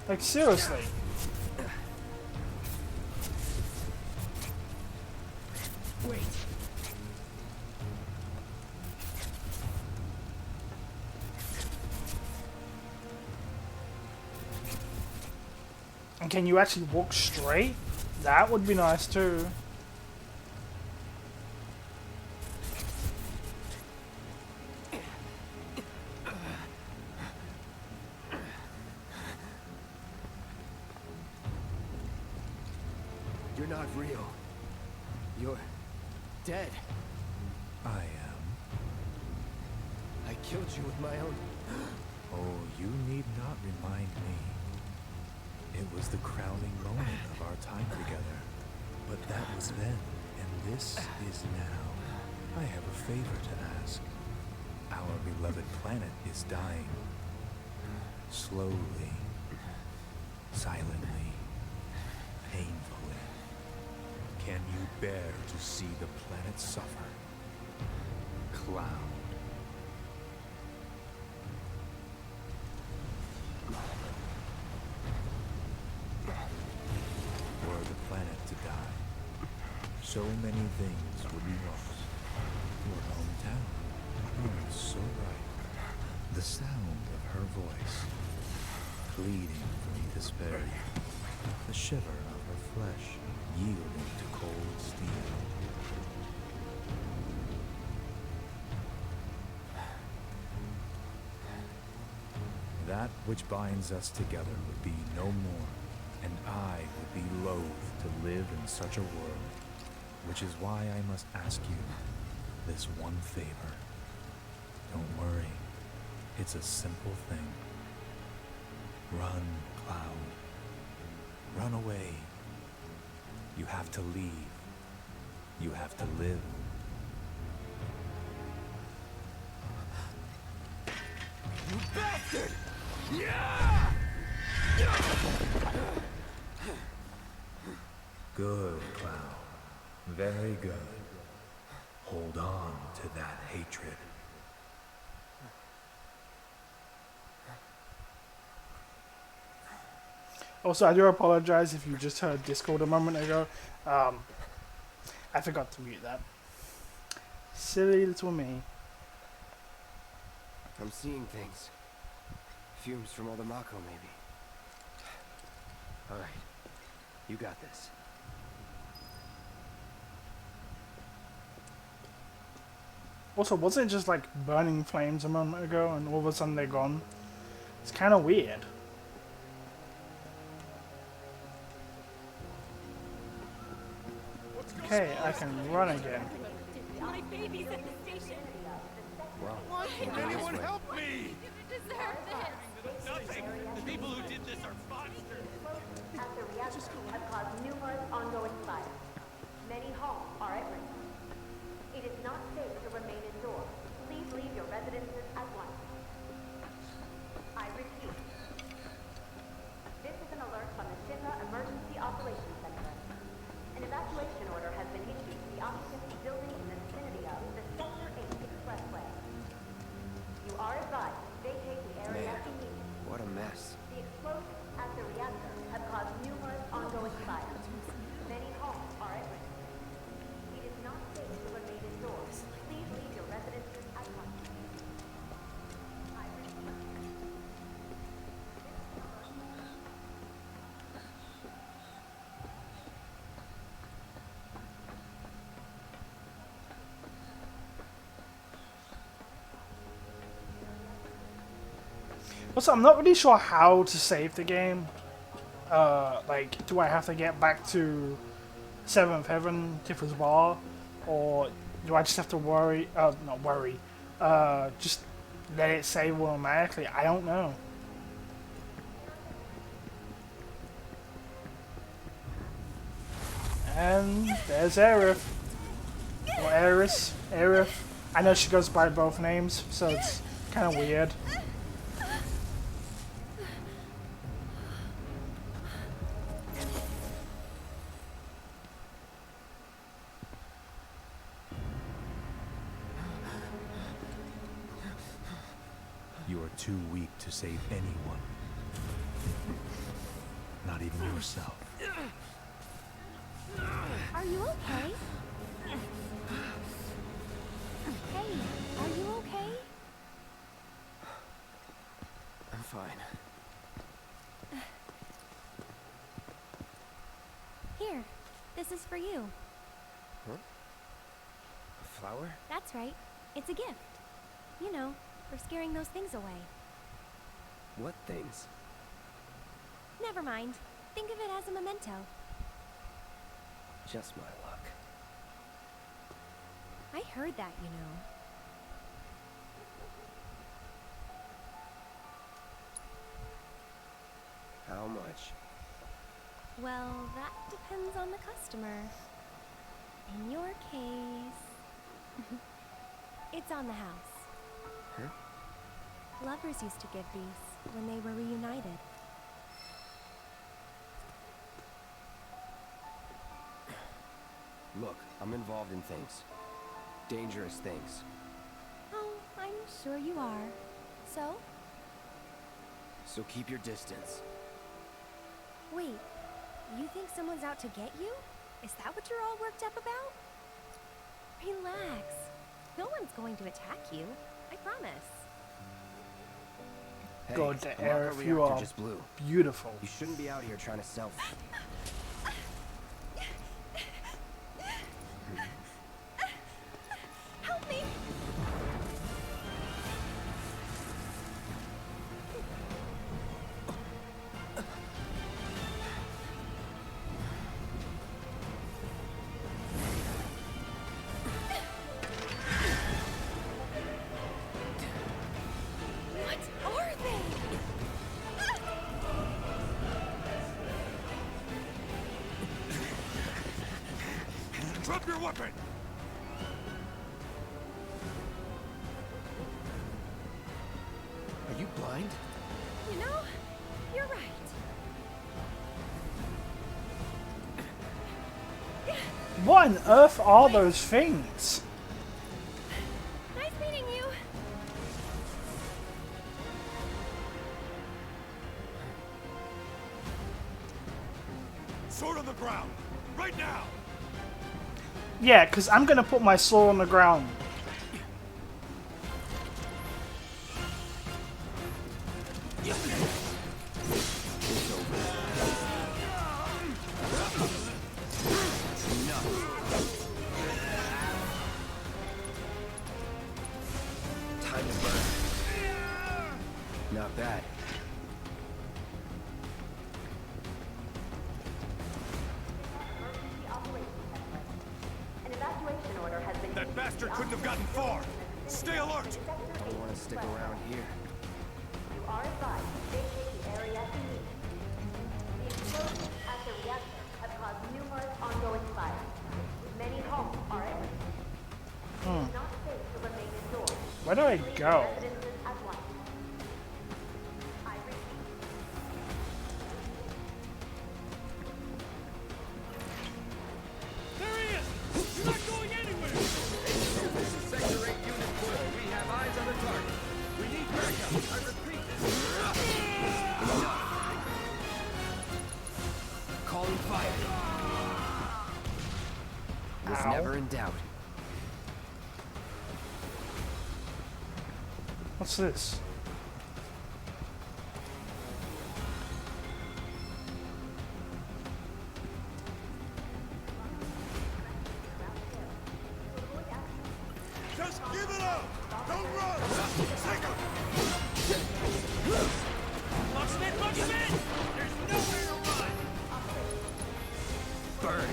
Like seriously. Wait. And can you actually walk straight? That would be nice too. You're not real. You're dead. I am. I killed you with my own... Oh, you need not remind me. It was the crowning moment of our time together. But that was then, and this is now. I have a favor to ask. Our beloved planet is dying. Slowly. Silently. Painfully. Can you bear to see the planet suffer? Cloud. Were the planet to die, so many things would be lost. Your hometown burns so bright. The sound of her voice, pleading for me to spare you. The shiver of her flesh, yielding to cold steel. That which binds us together would be no more, and I would be loath to live in such a world, which is why I must ask you this one favor. Don't worry, it's a simple thing. Run, Cloud. Run away. You have to leave. You have to live. You bastard! Yeah! Good, Cloud. Very good. Hold on to that hatred. Also, I do apologize if you just heard Discord a moment ago. I forgot to mute that. Silly little me. I'm seeing things. Fumes from all the Mako, maybe. All right. You got this. Also, wasn't it just like burning flames a moment ago and all of a sudden they're gone? It's kind of weird. Okay, I can run again. My baby's at the station. Well, Why can't can't go this anyone way. help me? You deserve this. Nothing. The people who did this are monsters. At the reactor have caused numerous ongoing fires. Many homes are at risk. It is not safe to remain indoors. Please leave your residences at once. I repeat. This is an alert from the Shinra Emergency Operations Center. An evacuation order has been issued to the occupants of buildings in the vicinity of the Sector 8 Expressway. You are advised to vacate the area Man, immediately. what a mess. The explosions at the reactor have caused numerous ongoing fires. Many homes are at risk. It is not safe to remain indoors. Please leave your residences at once. I repeat. Also, I'm not really sure how to save the game. Like, do I have to get back to 7th Heaven, Tifa's Bar? Or do I just have to worry, not worry, just let it save automatically? I don't know. And there's Aerith. Or Aeris. Aerith. I know she goes by both names, so it's kind of weird. You are too weak to save anyone. Not even yourself. Are you okay? Hey, are you okay? I'm fine. Here, this is for you. Huh? A flower? That's right. It's a gift. You know, for scaring those things away. What things? Never mind. Think of it as a memento. Just my luck. I heard that, you know. How much? Well, that depends on the customer. In your case, it's on the house. Huh? Lovers used to give these when they were reunited. Look, I'm involved in things. Dangerous things. Oh, I'm sure you are. So? So keep your distance. Wait, you think someone's out to get you? Is that what you're all worked up about? Relax. No one's going to attack you. I promise. Hey, God, the the Aerith, Mako you reactor are just blew. beautiful. You shouldn't be out here trying to sell. Help me! What are they? Drop your weapon! Are you blind? You know, you're right. What on earth are those things? Nice meeting you. Sword on the ground! Right now! Yeah, because I'm going to put my sword on the ground. Time to burn. Not bad. Emergency Operations Center. gotten far. Stay alert. Don't want to stick around here. You are advised to vacate the area immediately. The explosions at the reactor have caused numerous ongoing fires. Many homes are at risk. It is not safe to remain indoors. Where do I Please go? residences at once. I repeat. There he is! You're not going anywhere! This is Sector 8, Unit 4. We have eyes on the target. We need backup. I repeat. Calling fire. Was Ow. never in doubt. What's this? Just give it up. Don't run. Take him. Locksmith! Locksmith! There's nowhere to run! Burn.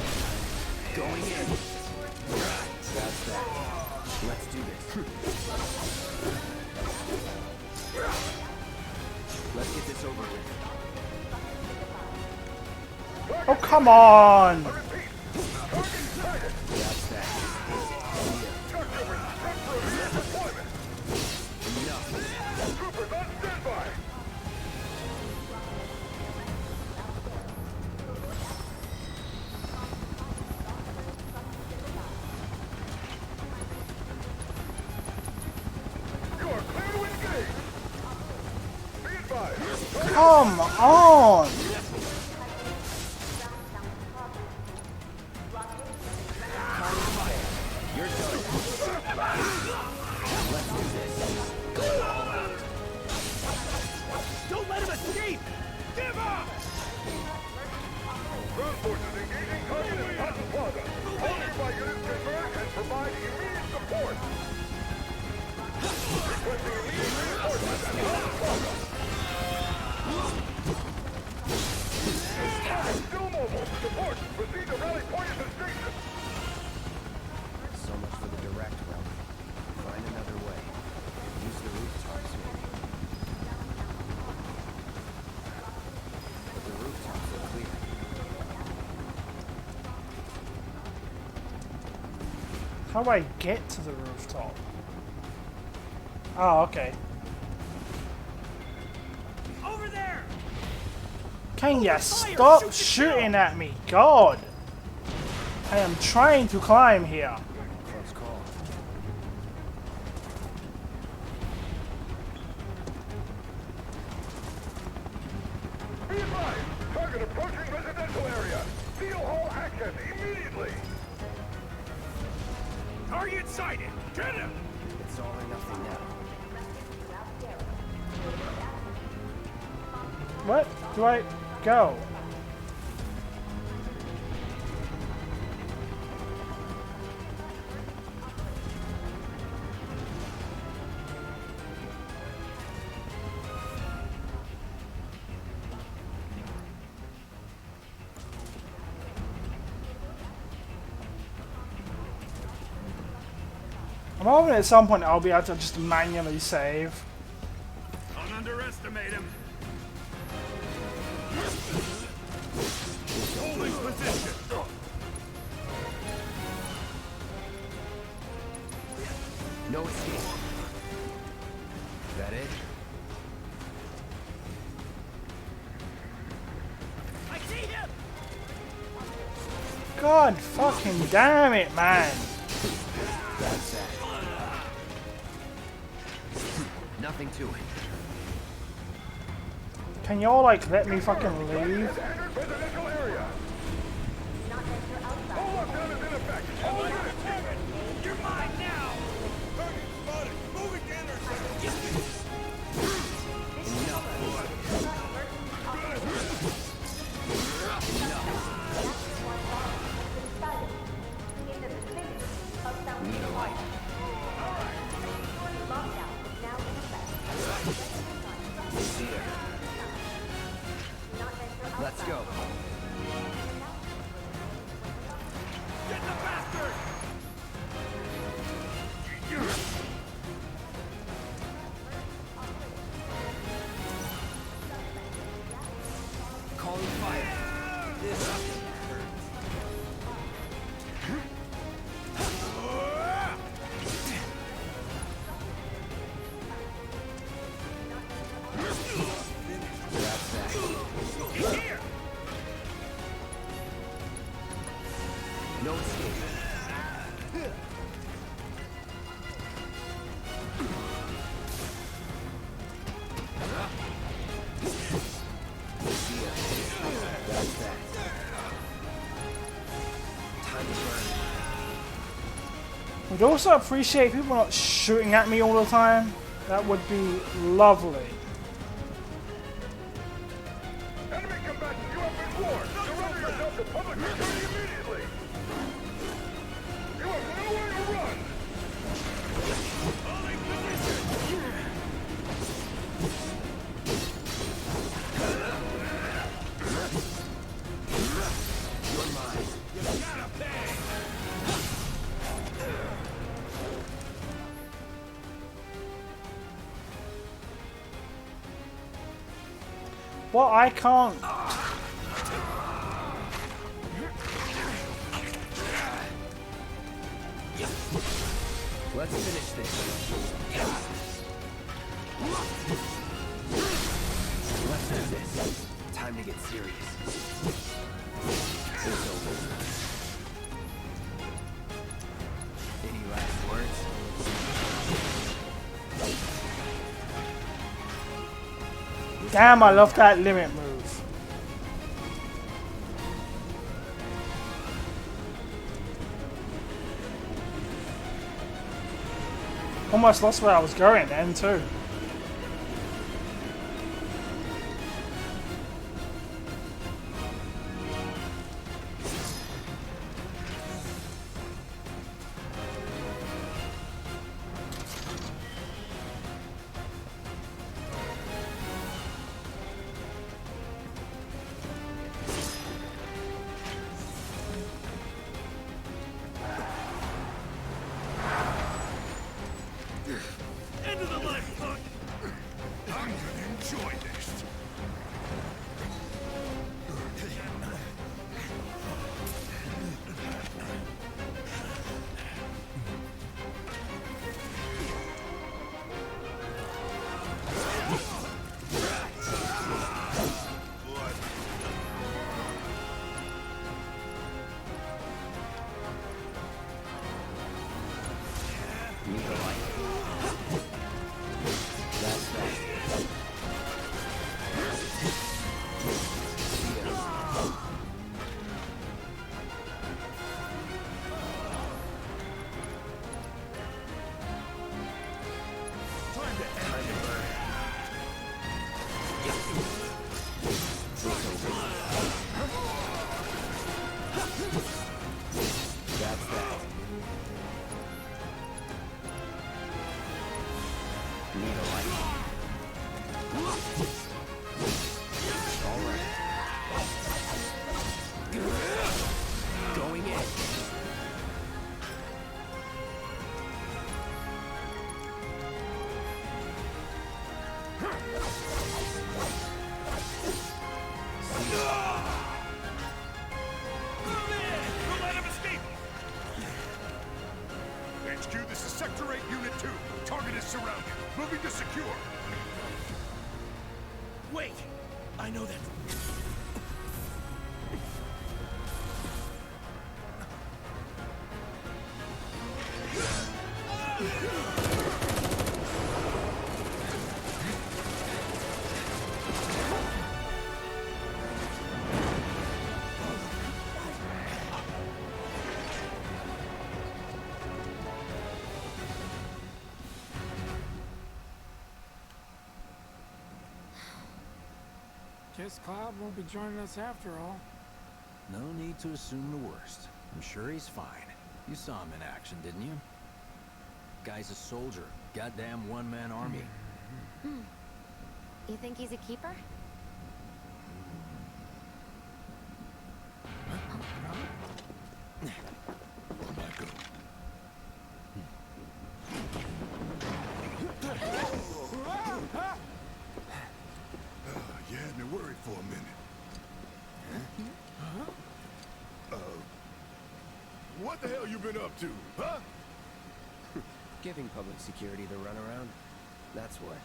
Going in. That's that. Let's do this. Let's get this over with. Oh, come on! That's that. Come on! You're done. Let's do this. Don't let him escape! Give up! Ground forces engaging target at Patton Plaza. All nearby units converge and provide immediate support. Requesting immediate reinforcements at Patton Plaza. Still mobile. Support. Proceed to rally point at the station. So much for the direct route. Find another way. Use the rooftops, maybe. But the rooftops are clear. How do I get to the rooftop? Oh, okay. Over there! Can ya stop shooting at me? God! I am trying to climb here. Close call. Be advised. Target approaching residential area. Steel Hall access immediately. Target sighted! Get him! It's all or nothing now. What do I go? I'm hoping at some point I'll be able to just manually save. Don't underestimate him. Holding position. No escape. That it? I see him! God fucking damn it, man! That's that. Nothing to it. Can y'all like let me fucking leave? Entered residential area. Hold lockdown is in effect. All units. You're mine now! Target spotted. Moving to intercept. Need a light. Here. Let's go. Get the bastard! That's that. No escape. That's that. Time to burn. Would also appreciate people not shooting at me all the time. That would be lovely. Enemy combatants, you have been warned. Surrender yourself to public security immediately. You have nowhere to run. You're mine. You gotta pay. Well, I can't. Let's finish this. Let's do this. Time to get serious. It's over. Any last words? Damn, I love that limit move. Almost lost where I was going then too. HQ, this is Sector 8, Unit 2. Target is surrounded. Moving to secure. Wait! I know that. Guess Cloud won't be joining us after all. No need to assume the worst. I'm sure he's fine. You saw him in action, didn't you? Guy's a soldier. Goddamn one-man army. You think he's a keeper? You had me worried for a minute. What the hell you been up to, huh? Giving public security the runaround. That's what.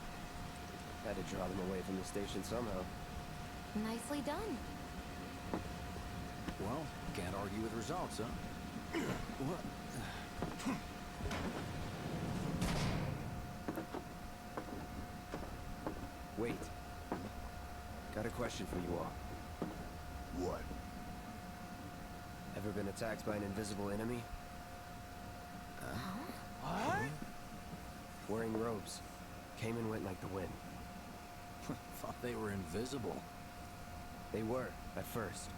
Had to draw them away from the station somehow. Nicely done. Well, can't argue with results, huh? What? Wait. Got a question for you all. What? Ever been attacked by an invisible enemy? What? Wearing robes. Came and went like the wind. Thought they were invisible. They were, at first.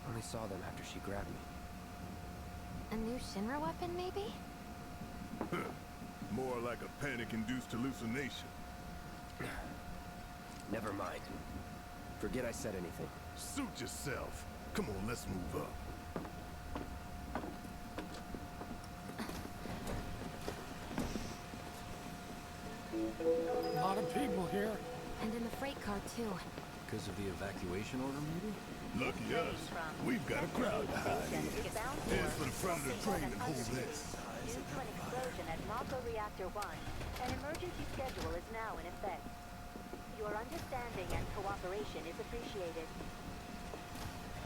Only saw them after she grabbed me. A new Shinra weapon, maybe? More like a panic-induced hallucination. Never mind. Forget I said anything. Suit yourself. Come on, let's move up. A lot of people here. And in the freight car, too. Because of the evacuation order, maybe? Lucky us. We've got a crowd to hide in. Head for the front of the train and hold this. Due to an explosion at Mako Reactor 1, an emergency schedule is now in effect. Your understanding and cooperation is appreciated.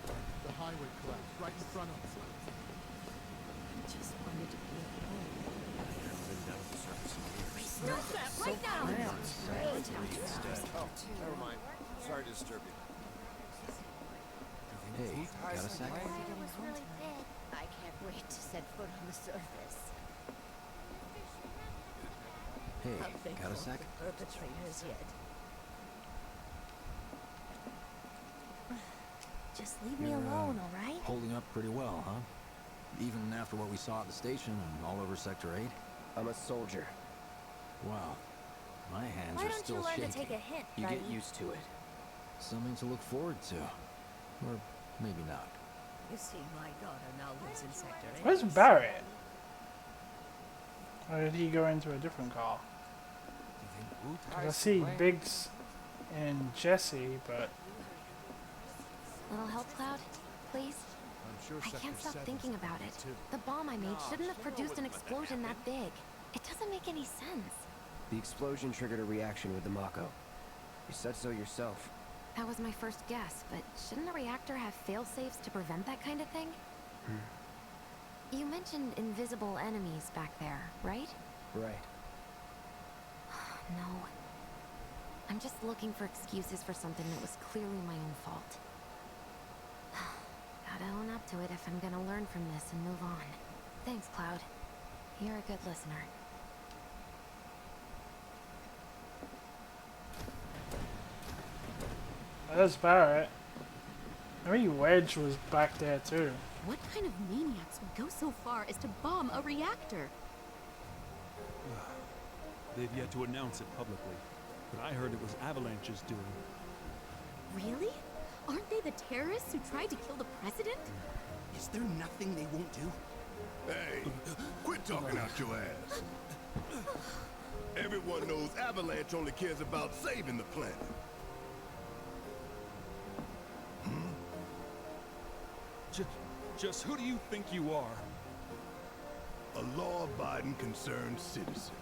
The highway collapsed right in front of us. Just wanted to be alone. Stop that right now! Never mind. Sorry to disturb you. Hey, got a sec? It was really big. I can't wait to set foot on the surface. Hey, got a sec? Perpetrators yet. Just leave me alone, all right? Holding up pretty well, huh? Even after what we saw at the station and all over Sector 8? I'm a soldier. Wow. My hands Why are don't still you learn shaking. to take a hint, You Freddy? get used to it. Something to look forward to. Or maybe not. You see, my daughter now lives in Sector 8. Where's Barrett? Or did he go into a different car? 'Cause I see Biggs and Jesse, but Little help, Cloud? Please? I'm sure I can't stop thinking about it. The bomb I made shouldn't have produced an explosion that big. It doesn't make any sense. The explosion triggered a reaction with the Mako. You said so yourself. That was my first guess, but shouldn't a reactor have fail-safes to prevent that kind of thing? You mentioned invisible enemies back there, right? Right. No. I'm just looking for excuses for something that was clearly my own fault. Gotta own up to it if I'm gonna learn from this and move on. Thanks, Cloud. You're a good listener. there's Barrett. Maybe Wedge was back there too. What kind of maniacs would go so far as to bomb a reactor? They've yet to announce it publicly, but I heard it was Avalanche's doing. Really? Aren't they the terrorists who tried to kill the president? Is there nothing they won't do? Hey, quit talking out your ass. Everyone knows Avalanche only cares about saving the planet. Just who do you think you are? A law-abiding, concerned citizen.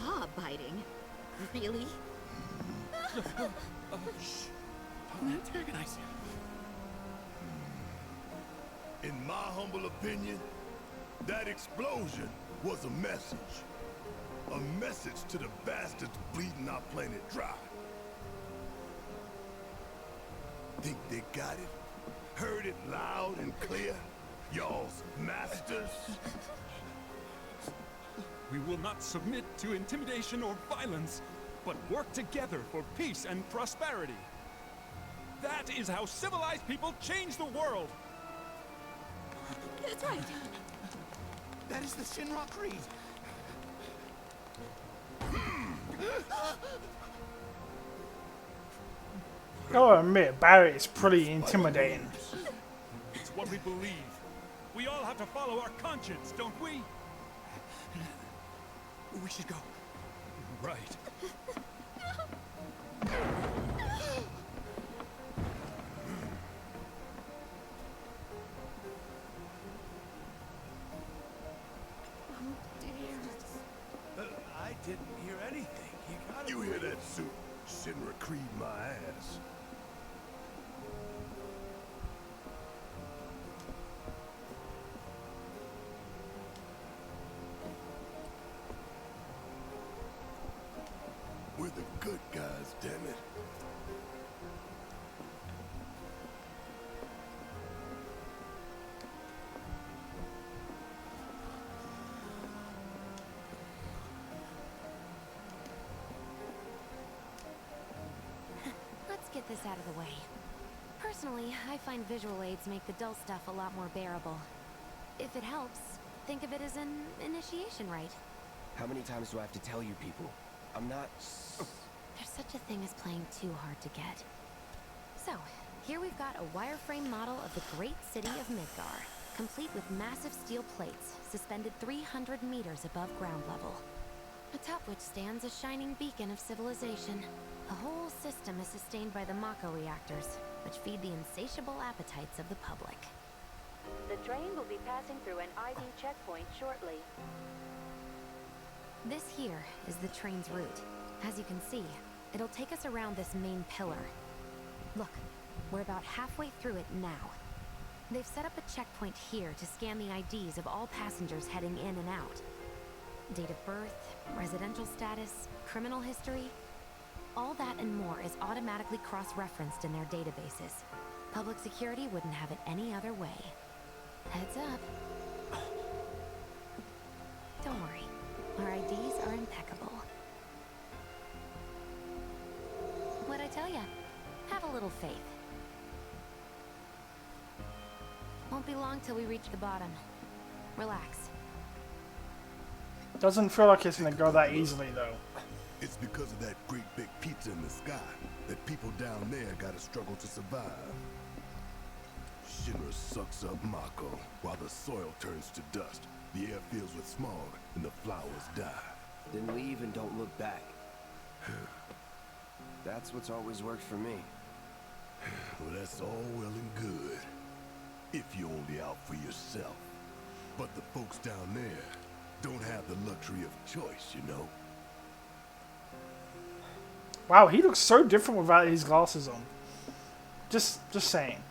Law-abiding? Really? Shh. Don't antagonize him. In my humble opinion, that explosion was a message. A message to the bastards bleeding our planet dry. Think they got it? Heard it loud and clear? Y'all's masters? We will not submit to intimidation or violence, but work together for peace and prosperity. That is how civilized people change the world. That's right. That is the Shinra Creed. Gotta admit, Barrett is pretty intimidating. It's what we believe. We all have to follow our conscience, don't we? We should go. Right. You hear Wear that suit. Shinra Creed my ass. We're the good guys, damn it. Let's get this out of the way. Personally, I find visual aids make the dull stuff a lot more bearable. If it helps, think of it as an initiation rite. How many times do I have to tell you people? I'm not... There's such a thing as playing too hard to get. So, here we've got a wireframe model of the great city of Midgar, complete with massive steel plates suspended 300 meters above ground level, atop which stands a shining beacon of civilization. The whole system is sustained by the Mako reactors, which feed the insatiable appetites of the public. The train will be passing through an ID checkpoint shortly. This here is the train's route. As you can see, it'll take us around this main pillar. Look, we're about halfway through it now. They've set up a checkpoint here to scan the IDs of all passengers heading in and out. Date of birth, residential status, criminal history. All that and more is automatically cross-referenced in their databases. Public security wouldn't have it any other way. Heads up. Don't worry, our IDs are impeccable. What'd I tell ya? Have a little faith. Won't be long till we reach the bottom. Relax. Doesn't feel like it's gonna go that easily though. It's because of that great big pizza in the sky that people down there gotta struggle to survive. Shinra sucks up Mako while the soil turns to dust, the air fills with smog, and the flowers die. Then leave and don't look back. That's what's always worked for me. Well, that's all well and good. If you're only out for yourself. But the folks down there don't have the luxury of choice, you know? Wow, he looks so different without his glasses on. Just saying.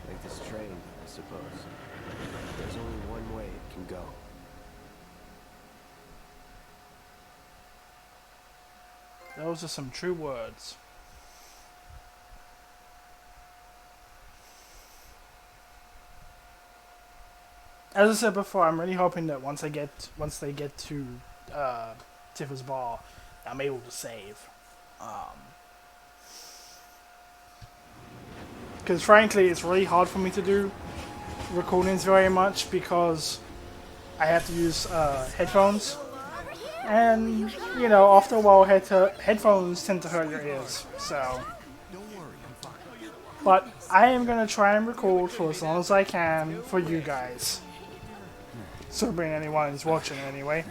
Like this train, I suppose. There's only one way it can go. Those are some true words. As I said before, I'm really hoping that once they get to Tifa's bar, I'm able to save. Because frankly, it's really hard for me to do recordings very much because I have to use headphones. And, you know, after a while, headphones tend to hurt your ears, so. But I am going to try and record for as long as I can for you guys. Assuming anyone is watching anyway.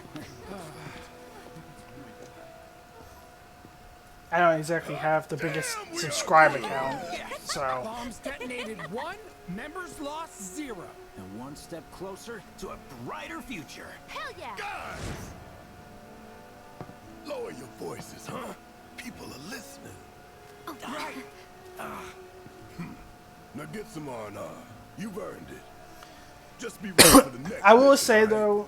I don't exactly have the biggest subscriber count, so. Bombs detonated 1, members lost 0. And one step closer to a brighter future. Hell yeah! Guys! Lower your voices, huh? People are listening. Oh, right. Now get some R&R. You've earned it. Just be ready for the next. I will say though,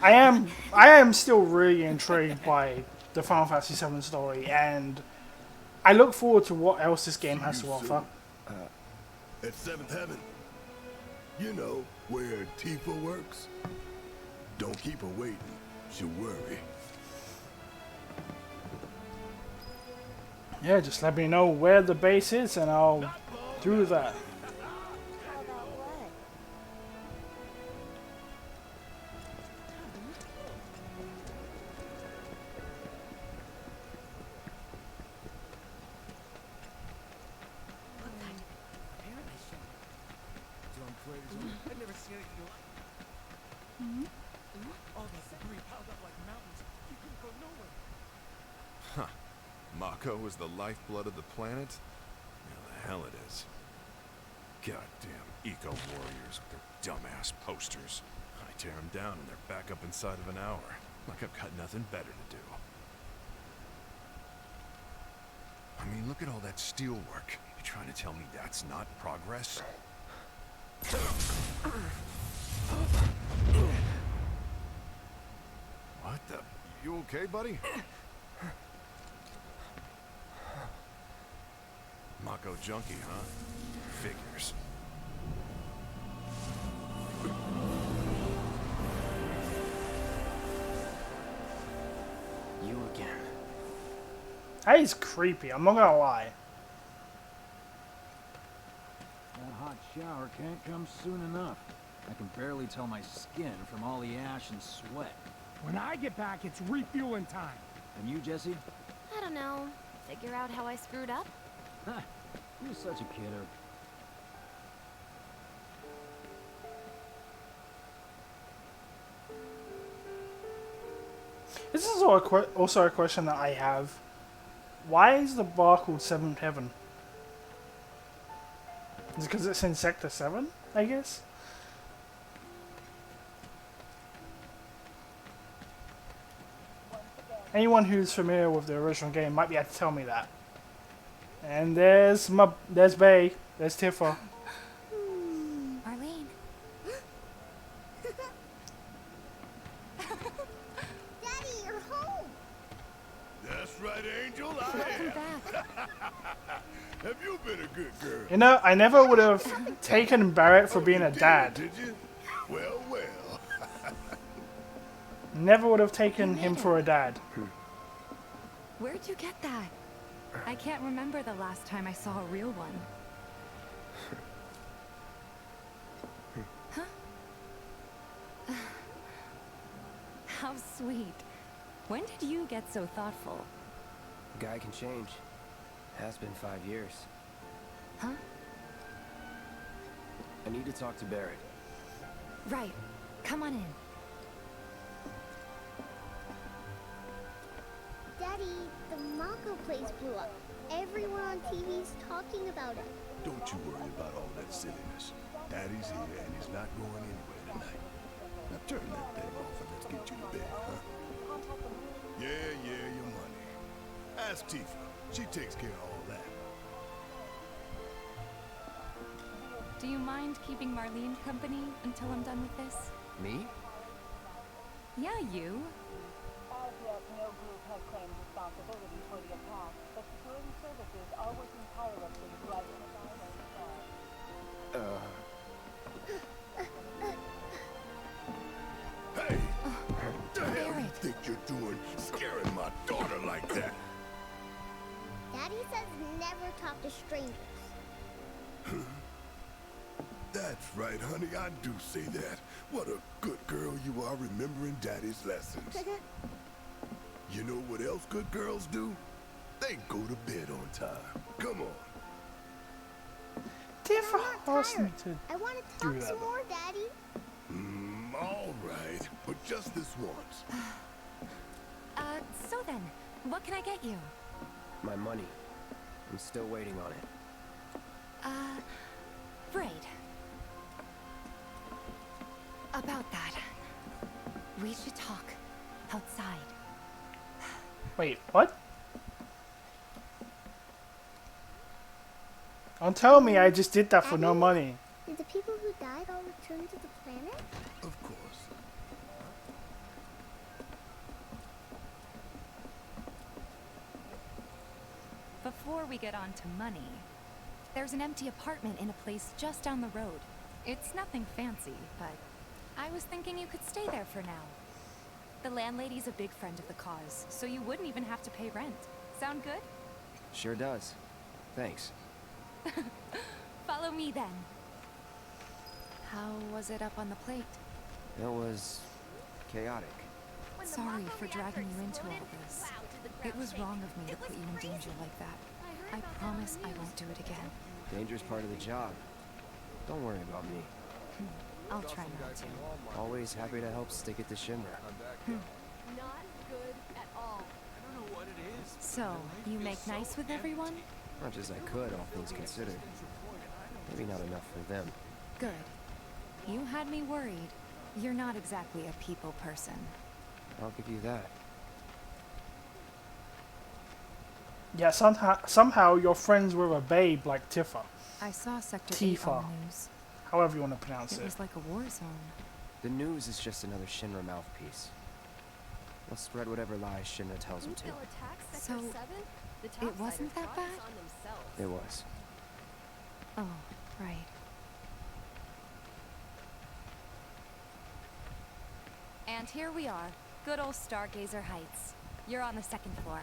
I am still really intrigued by the Final Fantasy VII story, and I look forward to what else this game has to offer. At 7th Heaven, you know where Tifa works. Don't keep her waiting. She'll worry. Yeah, just let me know where the base is, and I'll do that. How about what? I've never seen anything like all this debris piled up like mountains. You couldn't go nowhere. Huh. Mako is the lifeblood of the planet? Yeah, the hell it is. Goddamn eco-warriors with their dumb ass posters. I tear them down and they're back up inside of an hour. Like I've got nothing better to do. I mean, look at all that steel work. You trying to tell me that's not progress? What the? You okay, buddy? Mako junkie, huh? Figures. You again. That is creepy, I'm not gonna lie. That hot shower can't come soon enough. I can barely tell my skin from all the ash and sweat. When I get back, it's refueling time. And you, Jesse? I don't know. Figure out how I screwed up? Ha! You're such a kidder. This is also a question that I have. Why is the bar called 7th Heaven? Is it because it's in Sector 7, I guess? Anyone who's familiar with the original game might be able to tell me that. And there's Bay, there's Tifa. Marlene. Daddy, you're home! That's right, Angel, I Welcome am. back. Have you been a good girl? You know, I never would have taken Barrett for being a dad. Did you? Well, well. Never would have taken him for a dad. Where'd you get that? I can't remember the last time I saw a real one. Huh? How sweet. When did you get so thoughtful? Guy can change. Has been 5 years. Huh? I need to talk to Barrett. Right. Come on in. Daddy, the Mako place blew up. Everyone on TV's talking about it. Don't you worry about all that silliness. Daddy's here and he's not going anywhere tonight. Now turn that thing off and let's get you to bed, huh? Yeah, your money. Ask Tifa. She takes care of all that. Do you mind keeping Marlene company until I'm done with this? Me? Yeah, you. As yet, no group has claimed responsibility for the attack, but security services are working tirelessly to identify those involved. Hey! What the hell you think you're doing scaring my daughter like that? Daddy says never talk to strangers. That's right, honey, I do say that. What a good girl you are remembering Daddy's lessons. You know what else good girls do? They go to bed on time. Come on. Tifa I'm asked not me tired. to I want to do talk that. some more, Daddy. All right, but just this once. So then, what can I get you? My money. I'm still waiting on it. Braid. About that. We should talk outside. Wait, what? Don't tell me I just did that for no money. Did the people who died all return to the planet? Of course. Before we get on to money, there's an empty apartment in a place just down the road. It's nothing fancy, but I was thinking you could stay there for now. The landlady's a big friend of the cause, so you wouldn't even have to pay rent. Sound good? Sure does. Thanks. Follow me then. How was it up on the plate? It was chaotic. Sorry for dragging you into all this. It was wrong of me to put you in danger like that. I promise I won't do it again. Danger's part of the job. Don't worry about me. I'll try not to. Always happy to help stick it to Shimmer. Not good at all. So, you make nice with everyone? Much as I could, all things considered. Maybe not enough for them. Good. You had me worried. You're not exactly a people person. I'll give you that. Yeah, somehow you're friends with a babe like Tifa. I saw Sector 8 Tifa. on the news. However you want to pronounce It it. was like a war zone. The news is just another Shinra mouthpiece. They'll spread whatever lies Shinra tells them to. So, it wasn't that bad? It was. Oh, right. And here we are. Good old Stargazer Heights. You're on the second floor.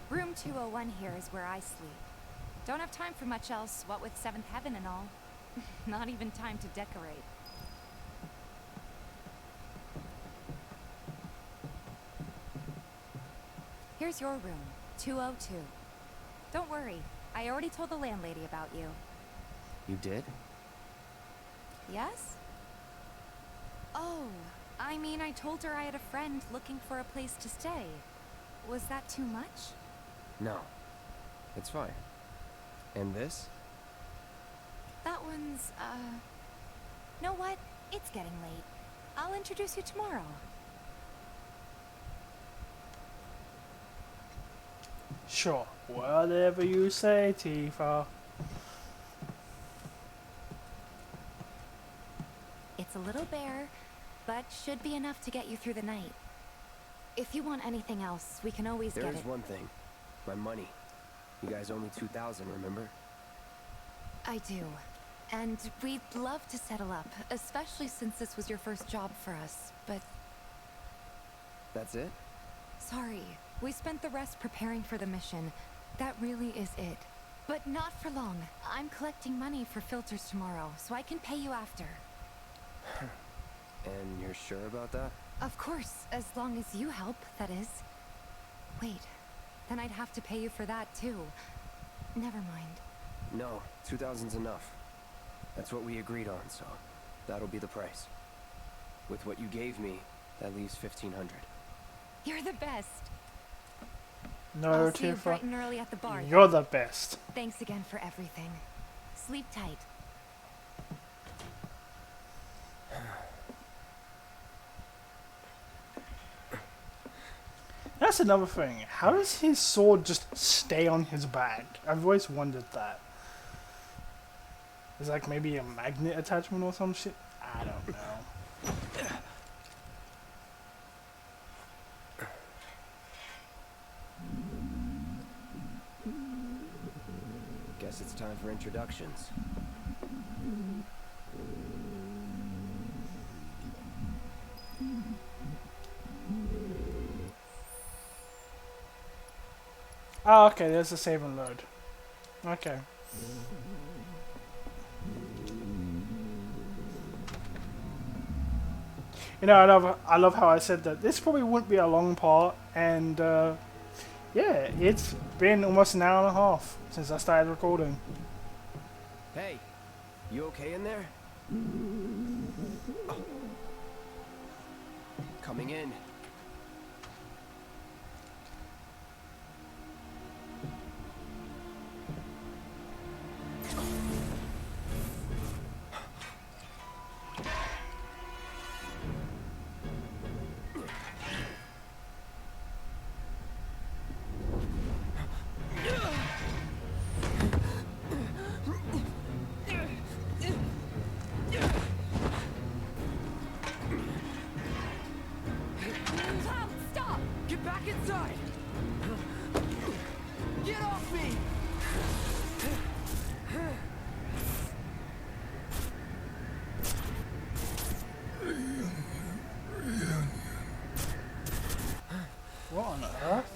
Room 201 here is where I sleep. Don't have time for much else, what with Seventh Heaven and all. Not even time to decorate. Here's your room, 202. Don't worry, I already told the landlady about you. You did? Yes? Oh, I mean, I told her I had a friend looking for a place to stay. Was that too much? No. It's fine. And this? That one's, know what? It's getting late. I'll introduce you tomorrow. Sure, whatever you say, Tifa. It's a little bare, but should be enough to get you through the night. If you want anything else, we can always get it. There's one thing. My money. You guys owe me 2,000, remember? I do. And we'd love to settle up, especially since this was your first job for us, but... That's it? Sorry. We spent the rest preparing for the mission. That really is it. But not for long. I'm collecting money for filters tomorrow, so I can pay you after. And you're sure about that? Of course, as long as you help, that is. Wait, then I'd have to pay you for that too. Never mind. No, 2,000's enough. That's what we agreed on, so that'll be the price. With what you gave me, that leaves 1,500. You're the best. No, I'll see you Tifa. bright and early at the bar. You're the best. Thanks again for everything. Sleep tight. That's another thing. How does his sword just stay on his back? I've always wondered that. Is like maybe a magnet attachment or some shit? I don't know. Guess it's time for introductions. Oh, okay, there's a save and load. Okay. You know, I love how I said that this probably wouldn't be a long part, and yeah, it's been almost an hour and a half since I started recording. Hey, you okay in there? Oh. Coming in. Stop! Get back inside! Get off me! What on earth?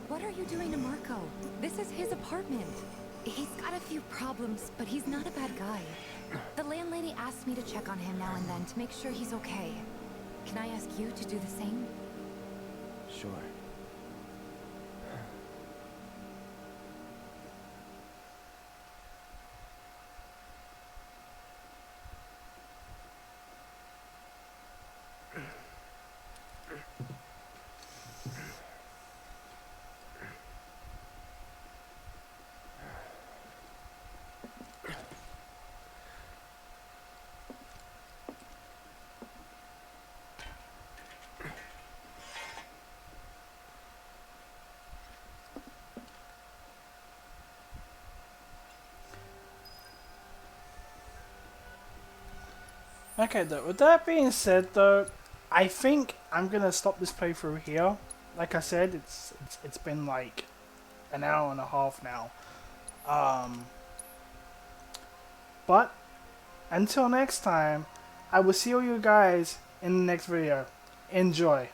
What are you doing to Marco? This is his apartment. He's got a few problems, but he's not a bad guy. The landlady asked me to check on him now and then to make sure he's okay. Can I ask you to do the same? Sure. Okay, though, with that being said, though, I think I'm gonna stop this playthrough here. Like I said, it's been like an hour and a half now. But until next time, I will see all you guys in the next video. Enjoy.